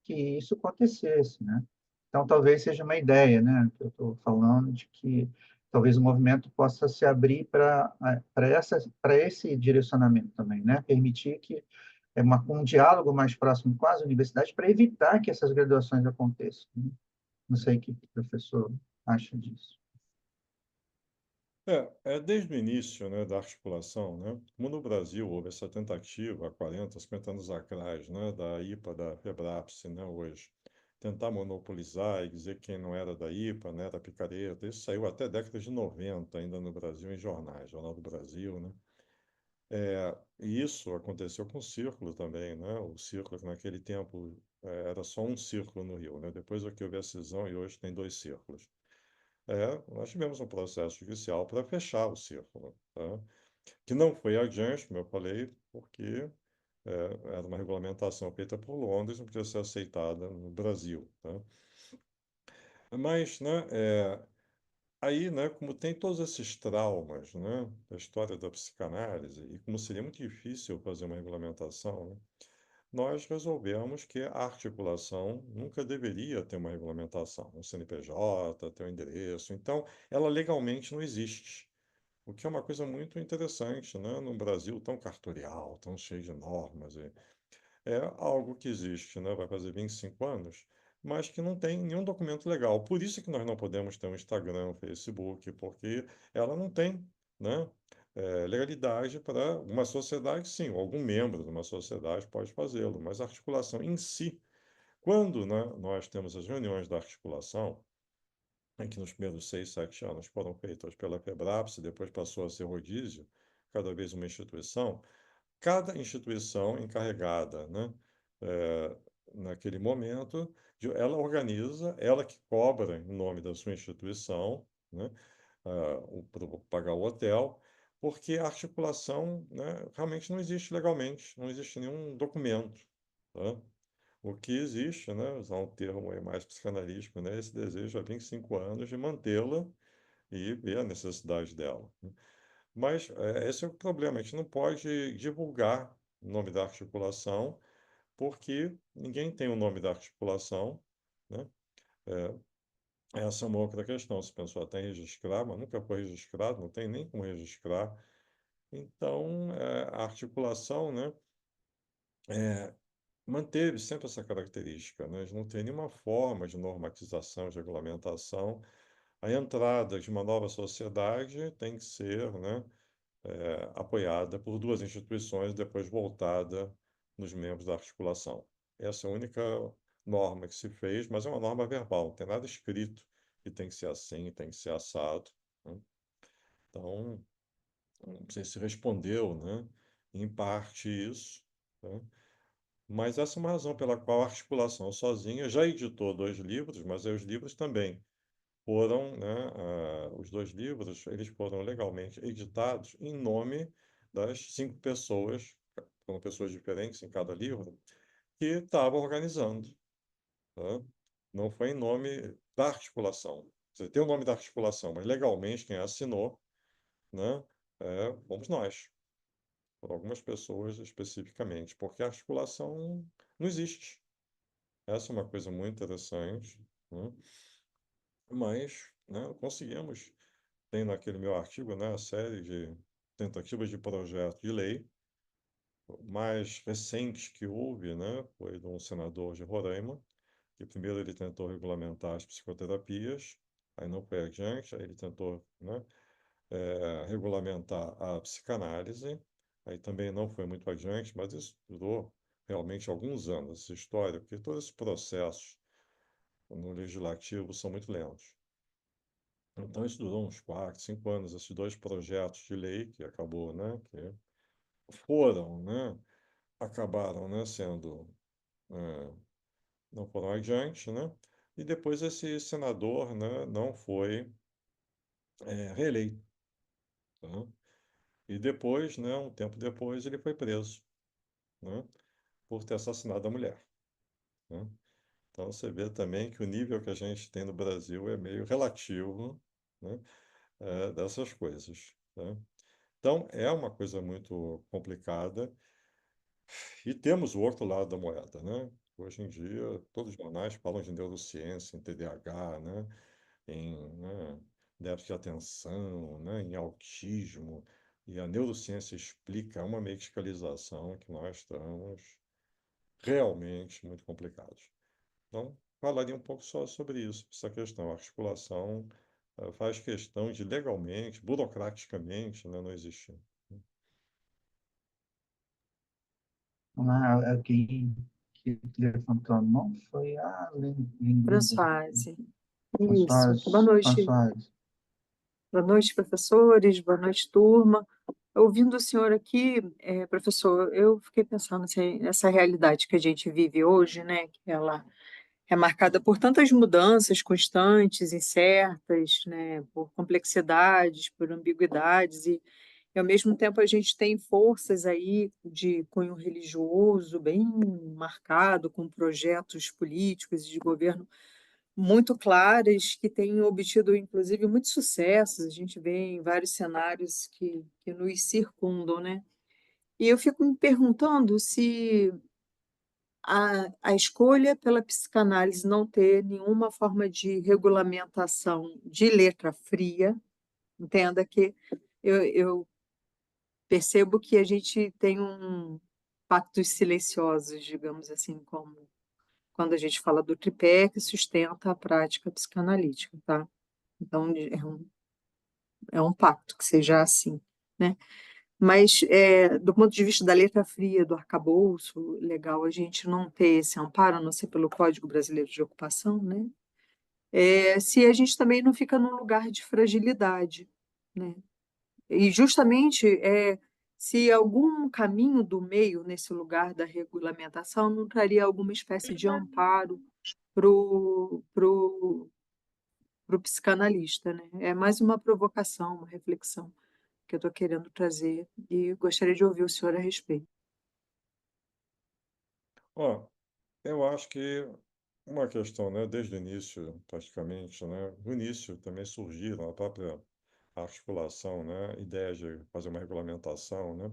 que isso acontecesse, né? Então, talvez seja uma ideia, né, que eu estou falando, de que talvez o movimento possa se abrir para esse direcionamento também, né? Permitir que um diálogo mais próximo com as universidades para evitar que essas graduações aconteçam, né? Não sei o que o professor acha disso. Desde o início, né, da articulação, né, como no Brasil houve essa tentativa há 40, 50 anos atrás, né, da IPA, da FEBRAPSE, né, hoje, tentar monopolizar e dizer que quem não era da IPA, né, era picareta, isso saiu até a década de 90 ainda no Brasil em jornais, Jornal do Brasil, né, e isso aconteceu com o Círculo também, né, o Círculo que naquele tempo era só um círculo no Rio, né, depois é que houve a cisão e hoje tem dois círculos. Nós tivemos um processo judicial para fechar o círculo, tá? Que não foi adiante, como eu falei, porque era uma regulamentação feita por Londres, não podia ser aceitada no Brasil, tá? Mas, né, aí, né, como tem todos esses traumas, né, da história da psicanálise, e como seria muito difícil fazer uma regulamentação, né, nós resolvemos que a articulação nunca deveria ter uma regulamentação, um CNPJ, ter um endereço. Então, ela legalmente não existe. O que é uma coisa muito interessante, né? Num Brasil tão cartorial, tão cheio de normas. É algo que existe, né? Vai fazer 25 anos, mas que não tem nenhum documento legal. Por isso que nós não podemos ter um Instagram, um Facebook, porque ela não tem, né? Legalidade para uma sociedade, sim, ou algum membro de uma sociedade pode fazê-lo, mas a articulação em si, quando, né, nós temos as reuniões da articulação, em que nos primeiros 6, 7 anos foram feitas pela FEBRAPS, depois passou a ser rodízio, cada vez uma instituição, cada instituição encarregada, né, eh, naquele momento, ela organiza, ela que cobra em nome da sua instituição, né, para pagar o hotel, porque a articulação, né, realmente não existe legalmente, não existe nenhum documento, tá? O que existe, né, usar um termo aí mais psicanalítico, né, esse desejo há 25 anos de mantê-la e ver a necessidade dela, né? Mas esse é o problema, a gente não pode divulgar o nome da articulação, porque ninguém tem o nome da articulação, né? É, essa é uma outra questão. Se a pessoa tem registrar, mas nunca foi registrado, não tem nem como registrar. Então, a articulação, né, manteve sempre essa característica, né, de não ter nenhuma forma de normatização, de regulamentação. A entrada de uma nova sociedade tem que ser, né, apoiada por duas instituições, depois voltada nos membros da articulação. Essa é a única norma que se fez, mas é uma norma verbal, não tem nada escrito que tem que ser assim, tem que ser assado, né? Então, não sei se respondeu, né, em parte isso, né? Mas essa é uma razão pela qual a articulação sozinha já editou 2 livros, mas aí os livros também foram, né, os 2 livros, eles foram legalmente editados em nome das 5 pessoas, foram pessoas diferentes em cada livro, que estavam organizando, tá? Não foi em nome da articulação. Você tem o nome da articulação, mas legalmente quem assinou, né, fomos nós, por algumas pessoas especificamente, porque a articulação não existe. Essa é uma coisa muito interessante, né? Mas, né, conseguimos. Tem naquele meu artigo, né, a série de tentativas de projeto de lei. O mais recente que houve, né, foi de um senador de Roraima, que primeiro ele tentou regulamentar as psicoterapias, aí não foi adiante, aí ele tentou, né, regulamentar a psicanálise, aí também não foi muito adiante, mas isso durou realmente alguns anos, essa história, porque todos esses processos no legislativo são muito lentos. Então, isso durou uns 4, 5 anos, esses 2 projetos de lei que acabou, né, que foram, né, acabaram, né, sendo, eh, não foram adiante, né, e depois esse senador, né, não foi, reeleito, tá? E depois, né, um tempo depois, ele foi preso, né, por ter assassinado a mulher, né? Então, você vê também que o nível que a gente tem no Brasil é meio relativo, né, dessas coisas, né? Então, é uma coisa muito complicada. E temos o outro lado da moeda, né? Hoje em dia, todos os jornais falam de neurociência, em TDAH, né? Né, déficit de atenção, né? Em autismo. E a neurociência explica uma medicalização que nós estamos realmente muito complicados. Então, falaria um pouco só sobre isso, essa questão. A articulação faz questão de legalmente, burocraticamente, né, não existir. Alguém que levantou a mão foi a Linguida. Françoise. Isso. Boa Françoise, noite. Françoise. Boa noite, professores. Boa noite, turma. Ouvindo o senhor aqui, professor, eu fiquei pensando assim, nessa realidade que a gente vive hoje, né? Que ela é marcada por tantas mudanças constantes, incertas, né? Por complexidades, por ambiguidades e ao mesmo tempo a gente tem forças aí de cunho religioso bem marcado, com projetos políticos e de governo muito claras, que têm obtido, inclusive, muitos sucessos. A gente vê em vários cenários que nos circundam, né? E eu fico me perguntando se a escolha pela psicanálise não ter nenhuma forma de regulamentação de letra fria, entenda que eu percebo que a gente tem pactos silenciosos, digamos assim, como quando a gente fala do tripé que sustenta a prática psicanalítica, tá? Então, é um pacto que seja assim, né? Mas, do ponto de vista da letra fria, do arcabouço legal, a gente não ter esse amparo, a não ser pelo Código Brasileiro de Ocupação, né? Se a gente também não fica num lugar de fragilidade, né? E justamente se algum caminho do meio nesse lugar da regulamentação não traria alguma espécie de amparo para o psicanalista, né? É mais uma provocação, uma reflexão que eu estou querendo trazer e gostaria de ouvir o senhor a respeito. Ó, eu acho que uma questão, né, desde o início, praticamente, né, no início também surgiram a própria articulação, né, ideias de fazer uma regulamentação, né,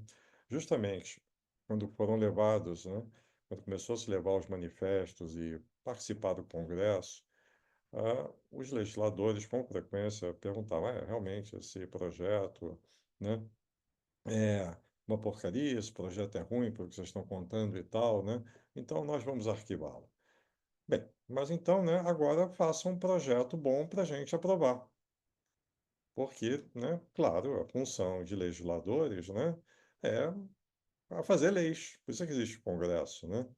justamente quando foram levados, né, quando começou a se levar os manifestos e participar do Congresso, os legisladores com frequência perguntavam, realmente esse projeto, né, é uma porcaria, esse projeto é ruim porque vocês estão contando e tal, né? Então nós vamos arquivá-lo. Bem, mas então, né, agora faça um projeto bom para a gente aprovar. Porque, né, claro, a função de legisladores, né, é a fazer leis. Por isso é que existe o Congresso, né?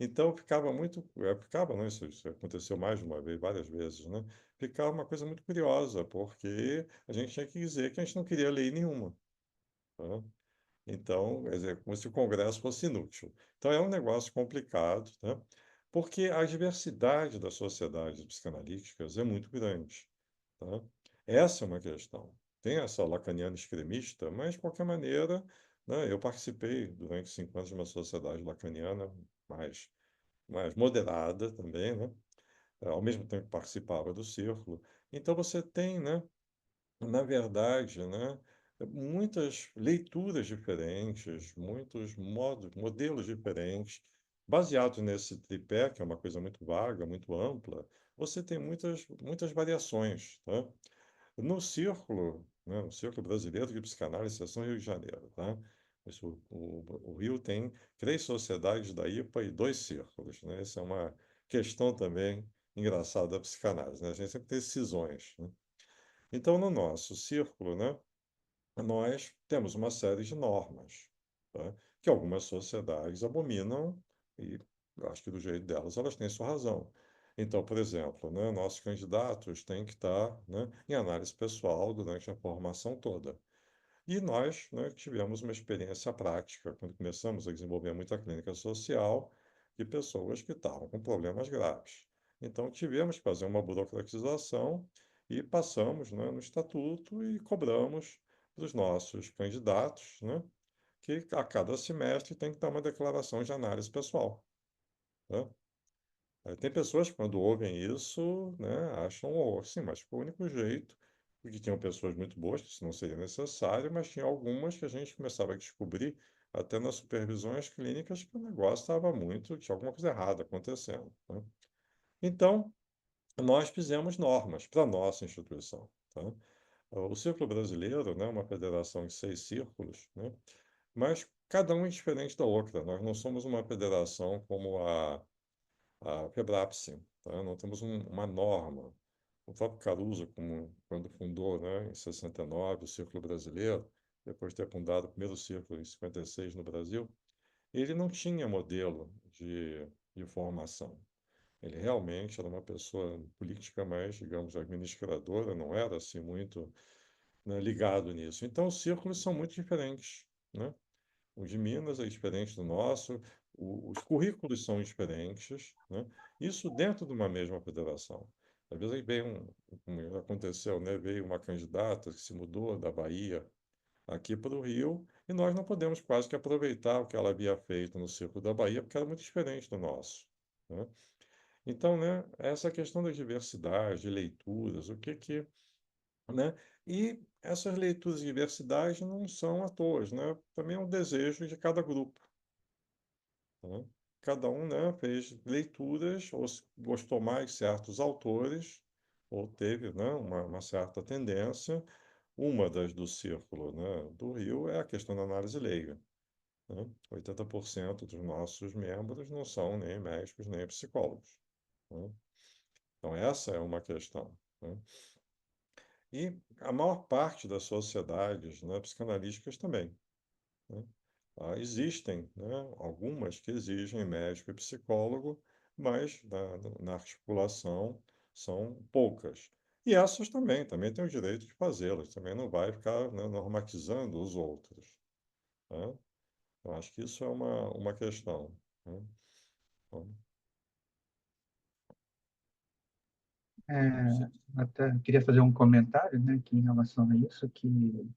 Então ficava, não, isso aconteceu mais de uma vez, várias vezes, né? Ficava uma coisa muito curiosa, porque a gente tinha que dizer que a gente não queria lei nenhuma, tá? Então, quer dizer, como se o Congresso fosse inútil. Então, é um negócio complicado, né? Porque a diversidade das sociedades psicanalíticas é muito grande, tá? Essa é uma questão. Tem essa lacaniana extremista, mas, de qualquer maneira, né, eu participei durante 5 anos de uma sociedade lacaniana mais, mais moderada também, né? Ao mesmo tempo que participava do círculo. Então, você tem, né, na verdade, né, muitas leituras diferentes, muitos modelos diferentes, baseados nesse tripé, que é uma coisa muito vaga, muito ampla, você tem muitas variações, tá? No círculo, né, no Círculo Brasileiro de Psicanálise, Seção Rio de Janeiro, tá? O Rio tem 3 sociedades da IPA e 2 círculos, né? Essa é uma questão também engraçada da psicanálise, né? A gente sempre tem cisões, né? Então, no nosso círculo, né, nós temos uma série de normas, tá, que algumas sociedades abominam e acho que do jeito delas elas têm sua razão. Então, por exemplo, né, nossos candidatos têm que estar, né, em análise pessoal durante a formação toda. E nós, né, tivemos uma experiência prática quando começamos a desenvolver muita clínica social de pessoas que estavam com problemas graves. Então, tivemos que fazer uma burocratização e passamos, né, no estatuto e cobramos dos nossos candidatos, né, que a cada semestre tem que dar uma declaração de análise pessoal, né? Aí tem pessoas que, quando ouvem isso, né, acham, oh, sim, mas foi o único jeito, porque tinham pessoas muito boas, que isso não seria necessário, mas tinha algumas que a gente começava a descobrir, até nas supervisões clínicas, que o negócio estava muito, tinha alguma coisa errada acontecendo, né? Então, nós fizemos normas para a nossa instituição, tá? O Círculo Brasileiro, né, é uma federação de 6 círculos, né, mas cada um é diferente da outra. Nós não somos uma federação como a Febrapse, tá? Não temos uma norma. O próprio Caruso, quando fundou, né, em 69, o Círculo Brasileiro, depois de ter fundado o primeiro círculo em 56 no Brasil, ele não tinha modelo de formação. Ele realmente era uma pessoa política mais, digamos, administradora, não era assim muito, né, ligado nisso. Então, os círculos são muito diferentes, né? O de Minas é diferente do nosso, os currículos são diferentes, né? Isso dentro de uma mesma federação. Às vezes aí como aconteceu, né? Veio uma candidata que se mudou da Bahia aqui para o Rio e nós não podemos quase que aproveitar o que ela havia feito no Círculo da Bahia, porque era muito diferente do nosso, né? Então, né, essa questão da diversidade, de leituras, né? E essas leituras de diversidade não são à toa, né? Também é um desejo de cada grupo, né? Cada um, né, fez leituras, ou gostou mais de certos autores, ou teve, né, uma certa tendência. Uma das do Círculo, né, do Rio é a questão da análise leiga, né? 80% dos nossos membros não são nem médicos nem psicólogos, né? Então, essa é uma questão, né? E a maior parte das sociedades, né, psicanalíticas também, né? Existem, né, algumas que exigem médico e psicólogo, mas na articulação são poucas. E essas também têm o direito de fazê-las, também não vai ficar, né, normatizando os outros, né? Eu acho que isso é uma questão, né? Então, não sei. Até queria fazer um comentário, né, aqui em relação a isso, que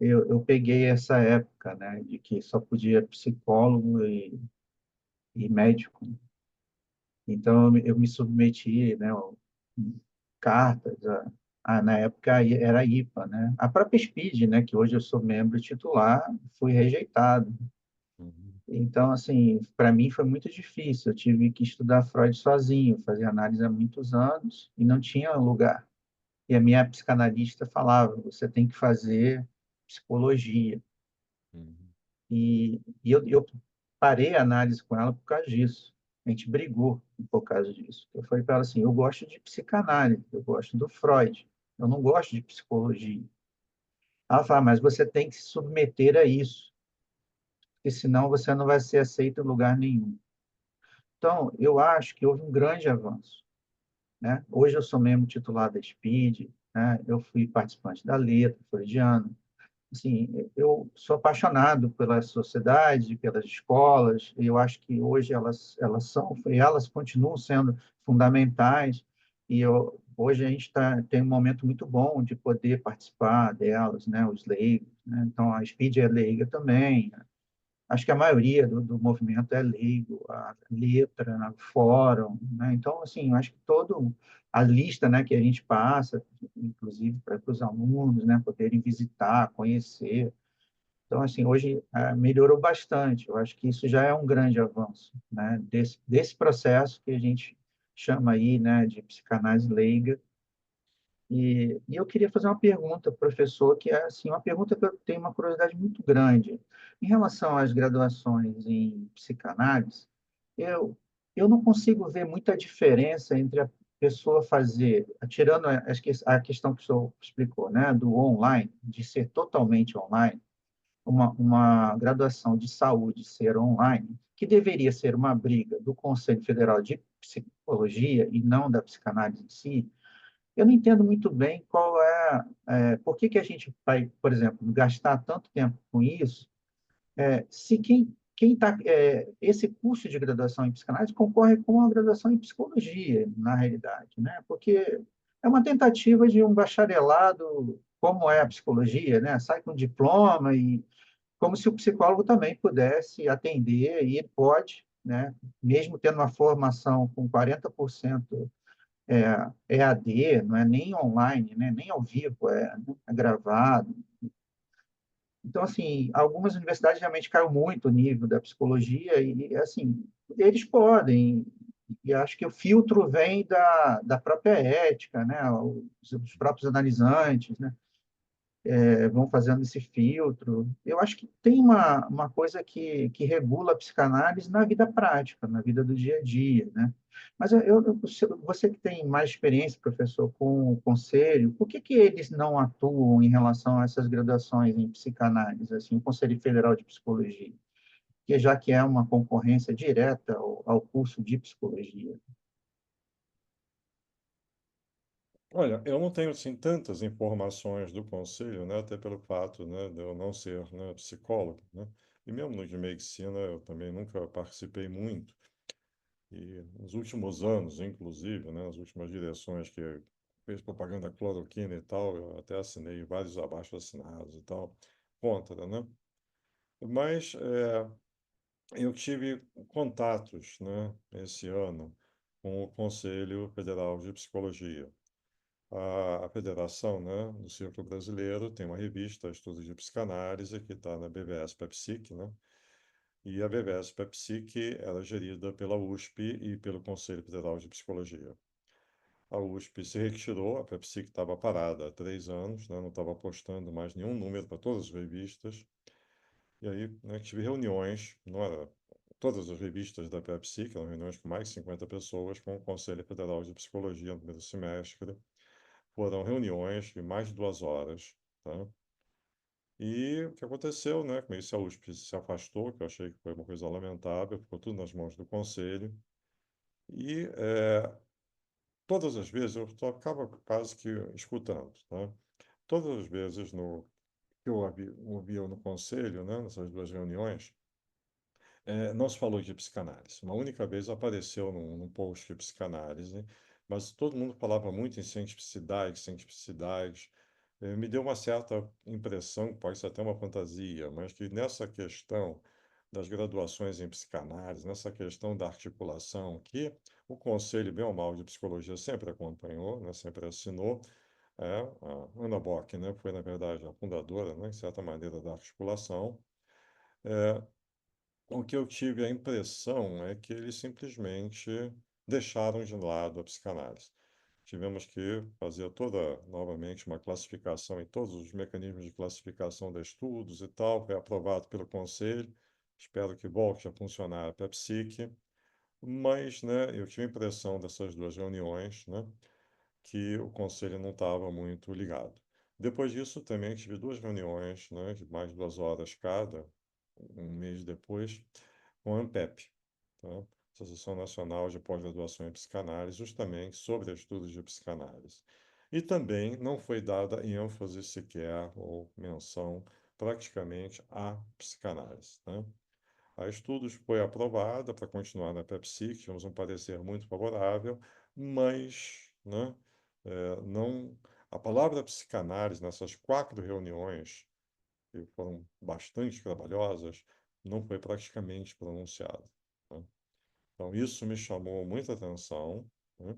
eu peguei essa época, né, de que só podia psicólogo e médico. Então, eu me submeti, né, cartas, na época era a IPA, né? A própria SPID, né, que hoje eu sou membro titular, fui rejeitado. Uhum. Então, assim, para mim foi muito difícil. Eu tive que estudar Freud sozinho, fazer análise há muitos anos e não tinha lugar. E a minha psicanalista falava: você tem que fazer psicologia. Uhum. E eu parei a análise com ela por causa disso. A gente brigou por causa disso. Eu falei para ela assim: eu gosto de psicanálise, eu gosto do Freud, eu não gosto de psicologia. Ela fala: mas você tem que se submeter a isso, porque senão você não vai ser aceito em lugar nenhum. Então, eu acho que houve um grande avanço, né? Hoje eu sou membro titular da SPID, né? Eu fui participante da Letra Freudiana. Assim, eu sou apaixonado pela sociedade, pelas escolas, e eu acho que hoje elas continuam sendo fundamentais, e hoje a gente tem um momento muito bom de poder participar delas, né, os leigos, né? Então, a SPID é leiga também, acho que a maioria do movimento é leigo, a letra, o fórum, né? Então, assim, eu acho que todo a lista, né, que a gente passa, inclusive para os alunos, né, poderem visitar, conhecer. Então, assim, hoje melhorou bastante. Eu acho que isso já é um grande avanço, né, desse processo que a gente chama aí, né, de psicanálise leiga. E eu queria fazer uma pergunta, professor, que é assim, uma pergunta que eu tenho uma curiosidade muito grande. Em relação às graduações em psicanálise, eu, eu não consigo ver muita diferença entre a pessoa fazer, tirando a questão que o senhor explicou, né, do online, de ser totalmente online, uma graduação de saúde ser online, que deveria ser uma briga do Conselho Federal de Psicologia e não da psicanálise em si. Eu não entendo muito bem por que que a gente vai, por exemplo, gastar tanto tempo com isso, se quem está, esse curso de graduação em psicanálise concorre com a graduação em psicologia, na realidade, né? Porque é uma tentativa de um bacharelado, como é a psicologia, né? Sai com diploma e como se o psicólogo também pudesse atender, e ele pode, né? Mesmo tendo uma formação com 40% EAD, não é nem online, né? Nem ao vivo, é gravado. Então, assim, algumas universidades realmente caiu muito o nível da psicologia e, assim, eles podem, e acho que o filtro vem da própria ética, né? Os próprios analisantes, né? Vão fazendo esse filtro. Eu acho que tem uma coisa que regula a psicanálise na vida prática, na vida do dia a dia, né? Mas você que tem mais experiência, professor, com o conselho, por que que eles não atuam em relação a essas graduações em psicanálise, assim, o Conselho Federal de Psicologia, que já que é uma concorrência direta ao curso de psicologia? Olha, eu não tenho assim tantas informações do conselho, né, até pelo fato, né, de eu não ser, né, psicólogo, né, e mesmo no de medicina eu também nunca participei muito. E nos últimos anos, inclusive, né, nas últimas direções que fez propaganda cloroquina e tal, eu até assinei vários abaixo-assinados e tal, contra, né? Mas eu tive contatos, né, esse ano com o Conselho Federal de Psicologia. A federação, né, do Círculo Brasileiro tem uma revista, Estudos de Psicanálise, que está na BVS PEPSIC, né? E a BVS PEPSIC era gerida pela USP e pelo Conselho Federal de Psicologia. A USP se retirou, a PEPSIC estava parada há 3 anos, né, não estava postando mais nenhum número para todas as revistas. E aí, né, tive reuniões, não era todas as revistas da PEPSIC, eram reuniões com mais de 50 pessoas, com o Conselho Federal de Psicologia no primeiro semestre. Foram reuniões de mais de 2 horas, tá? E o que aconteceu, né? Com isso, a USP se afastou, que eu achei que foi uma coisa lamentável, ficou tudo nas mãos do conselho. E todas as vezes eu só acaba quase que escutando, tá? Todas as vezes que eu ouvia no conselho, né, nessas duas reuniões, não se falou de psicanálise. Uma única vez apareceu num post de psicanálise, mas todo mundo falava muito em cientificidade, cientificidade. Me deu uma certa impressão, pode ser até uma fantasia, mas que nessa questão das graduações em psicanálise, nessa questão da articulação, que o Conselho, bem ou mal, de Psicologia sempre acompanhou, né, sempre assinou, a Ana Bock, né, foi, na verdade, a fundadora, né, em certa maneira, da articulação. O que eu tive a impressão é que eles simplesmente deixaram de lado a psicanálise. tivemos que fazer novamente, uma classificação em todos os mecanismos de classificação de estudos e tal, foi aprovado pelo Conselho, espero que volte a funcionar a PEPSIC, mas, né, eu tive a impressão dessas duas reuniões, né, que o Conselho não estava muito ligado. Depois disso, também tive duas reuniões, né, de mais de 2 horas cada, um mês depois, com a ANPEP, tá? Associação Nacional de Pós-Graduação em Psicanálise, justamente sobre estudos de psicanálise. E também não foi dada ênfase sequer ou menção praticamente à psicanálise, né? A estudos foi aprovada para continuar na PEPSIC, tivemos um parecer muito favorável, mas, né, não, a palavra psicanálise nessas 4 reuniões, que foram bastante trabalhosas, não foi praticamente pronunciada, né? Então, isso me chamou muita atenção, né?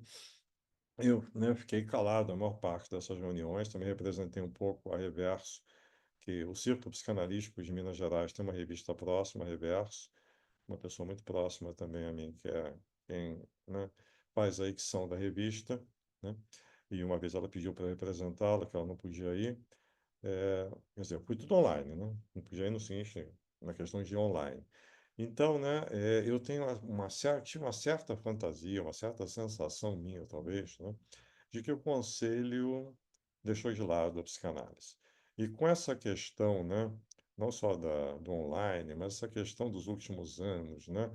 Eu, né, fiquei calado a maior parte dessas reuniões, também representei um pouco a Reverso, que o Círculo Psicanalítico de Minas Gerais tem uma revista próxima, a Reverso, uma pessoa muito próxima também a mim, que é quem, né, faz a edição da revista, né? E uma vez ela pediu para representá-la, que ela não podia ir. Quer dizer, foi tudo online, né? Não podia ir no seguinte, na questão de online. Então, né, eu tenho tive uma certa fantasia, uma certa sensação minha, talvez, né, de que o conselho deixou de lado a psicanálise. E com essa questão, né, não só do online, mas essa questão dos últimos anos, né,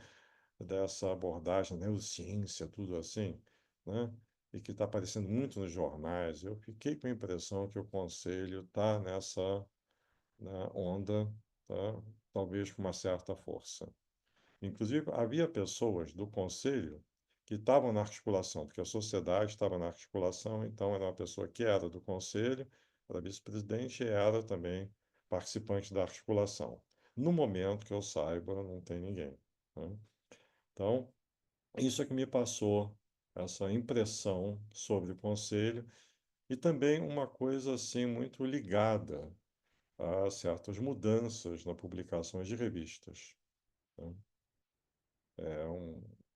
dessa abordagem da neurociência, tudo assim, né, e que está aparecendo muito nos jornais, eu fiquei com a impressão que o conselho está nessa, né, onda, tá, talvez com uma certa força. Inclusive, havia pessoas do conselho que estavam na articulação, porque a sociedade estava na articulação, então era uma pessoa que era do conselho, era vice-presidente e era também participante da articulação. No momento que eu saiba, não tem ninguém, né? Então, isso é que me passou essa impressão sobre o conselho e também uma coisa assim muito ligada a certas mudanças na publicações de revistas, né? É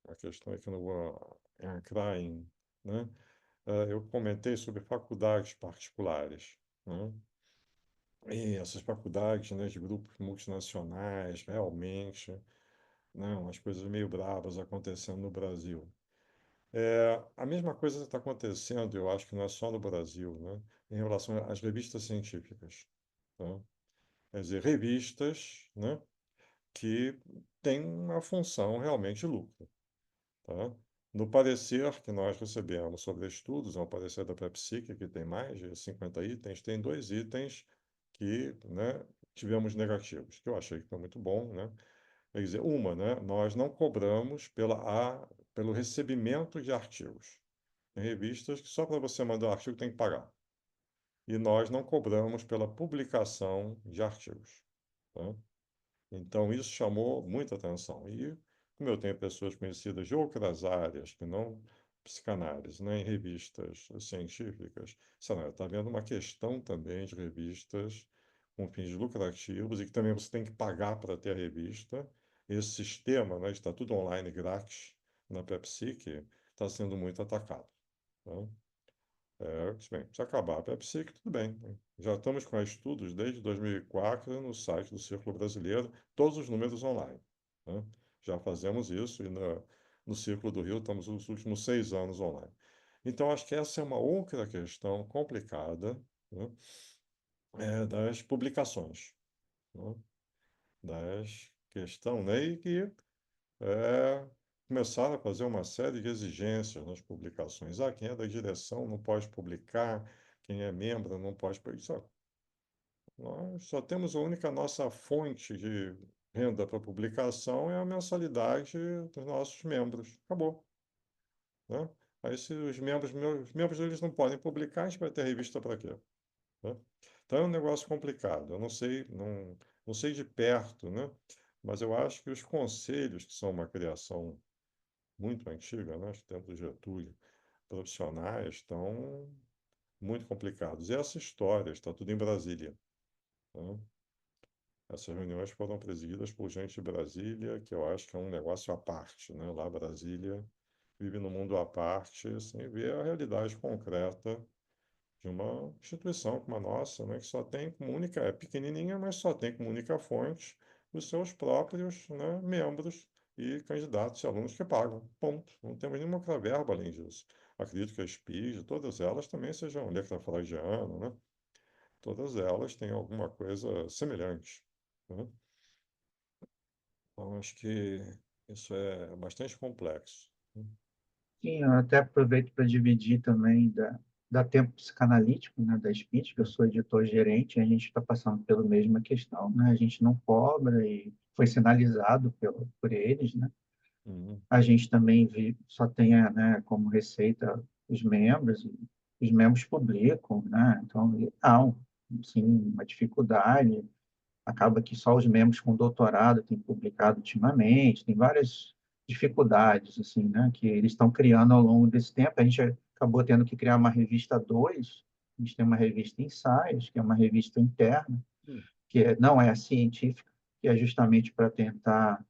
a questão é que eu não vou entrar em, né? Eu comentei sobre faculdades particulares, né? E essas faculdades, né, de grupos multinacionais, realmente, né, umas coisas meio bravas acontecendo no Brasil. A mesma coisa está acontecendo, eu acho que não é só no Brasil, né, em relação às revistas científicas, tá? Quer dizer, revistas, né, que têm uma função realmente de lucro, tá? No parecer que nós recebemos sobre estudos, é um parecer da PepsiC, que tem mais de 50 itens, tem 2 itens que, né, tivemos negativos, que eu achei que foi muito bom, né? Quer dizer, né, nós não cobramos pelo recebimento de artigos. Tem revistas que só para você mandar um artigo tem que pagar. E nós não cobramos pela publicação de artigos, tá? Então, isso chamou muita atenção. E, como eu tenho pessoas conhecidas de outras áreas, que não psicanálise, né, em revistas científicas, está havendo uma questão também de revistas com fins lucrativos e que também você tem que pagar para ter a revista. Esse sistema, né, está tudo online grátis na Pepsi, que está sendo muito atacado, tá? Bem, se acabar a Pepsi, tudo bem, né? Já estamos com estudos desde 2004 no site do Círculo Brasileiro, todos os números online, né? Já fazemos isso e no Círculo do Rio estamos nos últimos 6 anos online. Então, acho que essa é uma outra questão complicada, né, das publicações, né? Das questão, né, e que começaram a fazer uma série de exigências nas publicações. Quem é da direção não pode publicar, quem é membro não pode publicar. Nós só temos a única nossa fonte de renda para publicação é a mensalidade dos nossos membros. Acabou, né? Aí se os membros eles não podem publicar, a gente vai ter revista para quê, né? Então é um negócio complicado. Eu não sei, não sei de perto, né? Mas eu acho que os conselhos, que são uma criação muito antiga, né? Acho que tempo do Getúlio, profissionais estão muito complicados. E essa história está tudo em Brasília, né? Essas reuniões foram presididas por gente de Brasília, que eu acho que é um negócio à parte, né? Lá Brasília vive num mundo à parte, sem ver a realidade concreta de uma instituição como a nossa, né, que só tem como única, é pequenininha, mas só tem como única fonte os seus próprios, né, membros e candidatos e alunos que pagam. Ponto. Não temos nenhuma outra verba além disso. Acredito que a SPID, todas elas também sejam letra freudiana, né? Todas elas têm alguma coisa semelhante, né? Então, acho que isso é bastante complexo, né? Sim, eu até aproveito para dividir também da Tempo Psicanalítico, né, da SPIT, que eu sou editor-gerente, e a gente está passando pela mesma questão, né? A gente não cobra e foi sinalizado por eles, né? Uhum. A gente também só tem, né, como receita e os membros publicam, né? Então, há, sim, uma dificuldade. Acaba que só os membros com doutorado têm publicado ultimamente, tem várias dificuldades, assim, né, que eles estão criando ao longo desse tempo. A gente acabou tendo que criar uma revista 2, a gente tem uma revista Ensaios, que é uma revista interna, Hum. que não é científica, que é justamente para tentar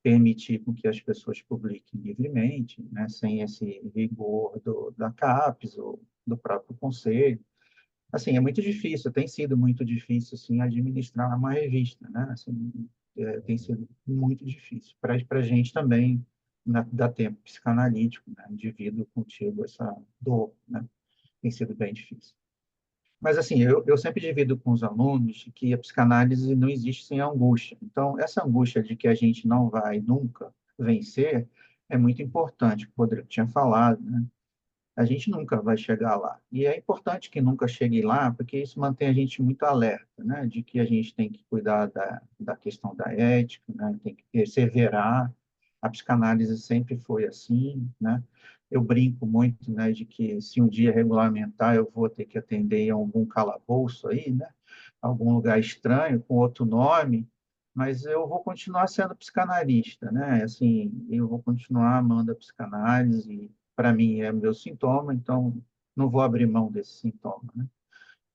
permitir com que as pessoas publiquem livremente, né, sem esse rigor da CAPES ou do próprio conselho. Assim, é muito difícil, tem sido muito difícil, assim, administrar uma revista, né? Assim, tem sido muito difícil. Para a gente também, dá tempo psicanalítico, né? Divido contigo essa dor, né? Tem sido bem difícil. Mas, assim, eu sempre divido com os alunos que a psicanálise não existe sem angústia. Então, essa angústia de que a gente não vai nunca vencer é muito importante, que o Rodrigo tinha falado, né? A gente nunca vai chegar lá. E é importante que nunca chegue lá, porque isso mantém a gente muito alerta, né? De que a gente tem que cuidar da questão da ética, né? Tem que perseverar. A psicanálise sempre foi assim, né? Eu brinco muito, né, de que se um dia regulamentar, eu vou ter que atender em algum calabouço aí, né? Algum lugar estranho, com outro nome, mas eu vou continuar sendo psicanalista, né? Assim, eu vou continuar amando a psicanálise, para mim é meu sintoma, então não vou abrir mão desse sintoma, né?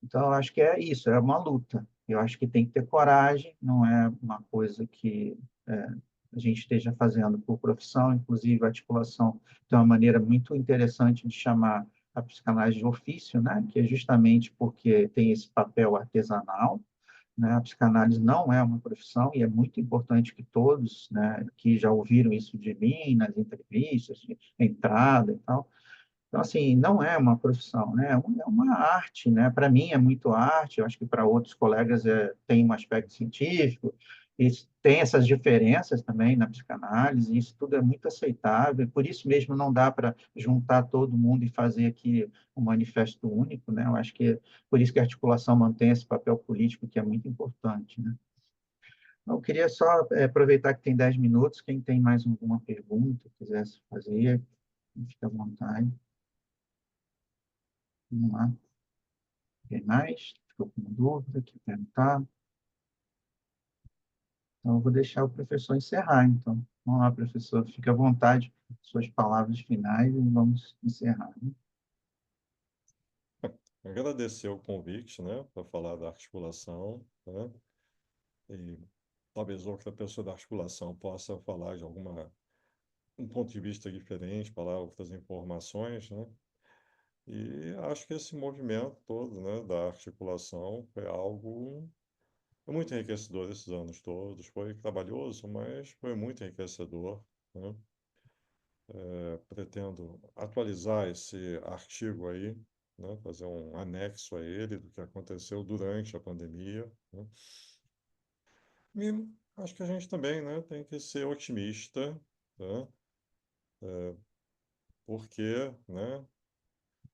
Então, eu acho que é isso, é uma luta. Eu acho que tem que ter coragem, não é uma coisa que a gente esteja fazendo por profissão, inclusive a articulação tem uma maneira muito interessante de chamar a psicanálise de ofício, né? Que é justamente porque tem esse papel artesanal, né? A psicanálise não é uma profissão e é muito importante que todos, né, que já ouviram isso de mim nas entrevistas, de entrada e tal, então, assim, não é uma profissão, né? É uma arte, né? Para mim é muito arte, eu acho que para outros colegas tem um aspecto científico, e tem essas diferenças também na psicanálise, isso tudo é muito aceitável, e por isso mesmo não dá para juntar todo mundo e fazer aqui um manifesto único, né? Eu acho que por isso que a articulação mantém esse papel político que é muito importante, né? Eu queria só aproveitar que tem 10 minutos, quem tem mais alguma pergunta, quisesse fazer, fique à vontade. Vamos lá. Tem mais? Ficou com dúvida? Quer perguntar? Então, eu vou deixar o professor encerrar, então. Vamos lá, professor, fique à vontade, suas palavras finais e vamos encerrar, né? Agradecer o convite, né, para falar da articulação, né, e talvez outra pessoa da articulação possa falar de um ponto de vista diferente, falar outras informações, né, e acho que esse movimento todo, né, da articulação foi algo muito enriquecedor esses anos todos, foi trabalhoso, mas foi muito enriquecedor, né. Pretendo atualizar esse artigo aí, né, fazer um anexo a ele do que aconteceu durante a pandemia, né. E acho que a gente também, né, tem que ser otimista, né, porque, né,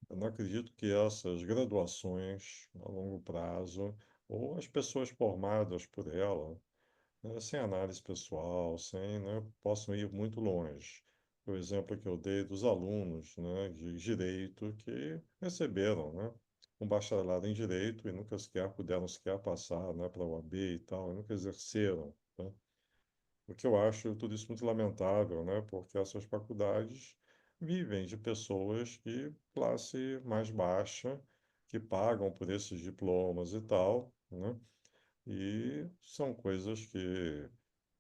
eu não acredito que essas graduações a longo prazo, ou as pessoas formadas por ela, né, sem análise pessoal, sem, né, possam ir muito longe. O exemplo que eu dei dos alunos, né, de direito que receberam, né, um bacharelado em direito e nunca sequer puderam sequer passar, né, para a OAB e tal, e nunca exerceram, né? O que eu acho tudo isso muito lamentável, né, porque essas faculdades vivem de pessoas que classe mais baixa, que pagam por esses diplomas e tal, né? E são coisas que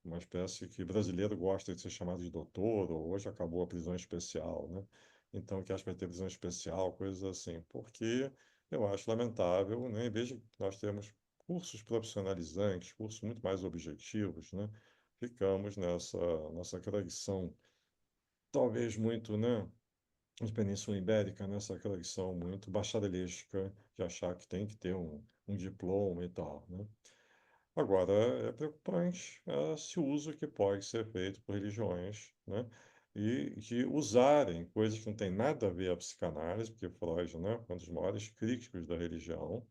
uma espécie que brasileiro gosta de ser chamado de doutor, ou hoje acabou a prisão especial, né? Então, que acho que vai ter prisão especial, coisas assim, porque eu acho lamentável, né? Em vez de nós termos cursos profissionalizantes, cursos muito mais objetivos, né? Ficamos nessa nossa tradição, talvez muito, né? De Península Ibérica, nessa tradição muito bacharelesca, de achar que tem que ter um diploma e tal, né? Agora, é preocupante esse uso que pode ser feito por religiões, né? E de usarem coisas que não têm nada a ver a psicanálise, porque Freud, né, é um dos maiores críticos da religião,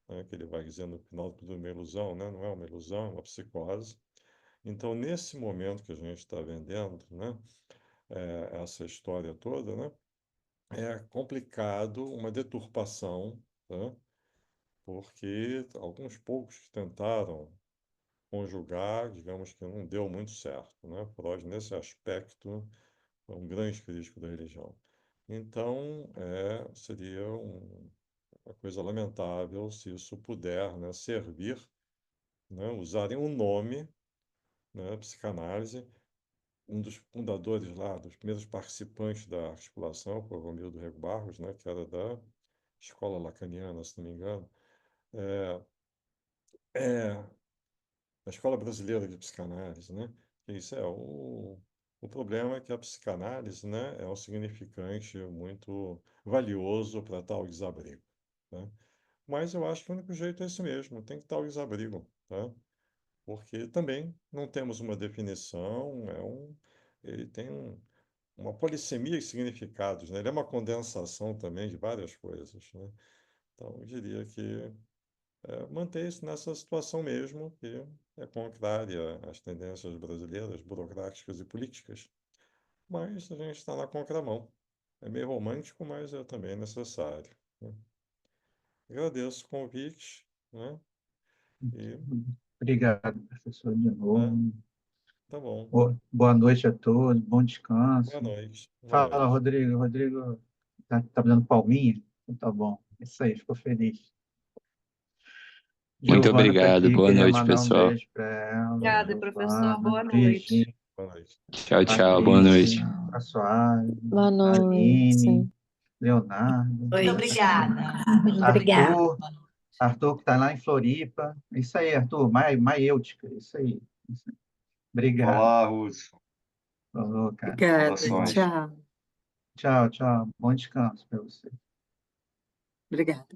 né, que ele vai dizendo no final tudo é uma ilusão, né? Não é uma ilusão, é uma psicose. Então, nesse momento que a gente está vendendo, né, essa história toda, né, é complicado uma deturpação, né? Porque alguns poucos que tentaram conjugar, digamos que não deu muito certo, né? Freud, nesse aspecto, é um grande crítico da religião. Então, seria uma coisa lamentável se isso puder, né, servir, né, usarem o nome, né, psicanálise. Um dos fundadores lá, dos primeiros participantes da articulação, foi o Romildo Rego Barros, né, que era da escola lacaniana, se não me engano. É, a Escola Brasileira de Psicanálise, né? Isso o problema é que a psicanálise, né, é um significante muito valioso para tal desabrigo, né? Mas eu acho que o único jeito é esse mesmo, tem que tal desabrigo, tá? Porque também não temos uma definição, ele tem uma polissemia de significados, né? Ele é uma condensação também de várias coisas, né? Então, eu diria que manter isso nessa situação mesmo, que é contrária às tendências brasileiras, burocráticas e políticas, mas a gente está na contramão. É meio romântico, mas é também necessário, né? Agradeço o convite, né? E, Obrigado, professor, de né? novo. Tá bom. Boa noite a todos, bom Boa descanso. noite. Boa Fala, noite. Rodrigo. Rodrigo tá me dando palminha? Então tá bom. Isso aí, ficou feliz. Muito Giovana está obrigado. aqui, Boa queria noite, mandar um pessoal. beijo para ela. Obrigada, professor. Giovana, Boa noite. Brigitte, Boa noite. Tchau, tchau. Boa Patrícia, noite. a Soares, Boa Aline, noite. Leonardo, Muito obrigada. Arthur, Arthur que está lá em Floripa. Isso aí, Arthur, maiêutica, isso aí. Isso aí. Obrigado. Olá, Ruth. Falou, cara. Obrigada. Saudações. Tchau. Tchau, tchau. Bom descanso para você. Obrigada.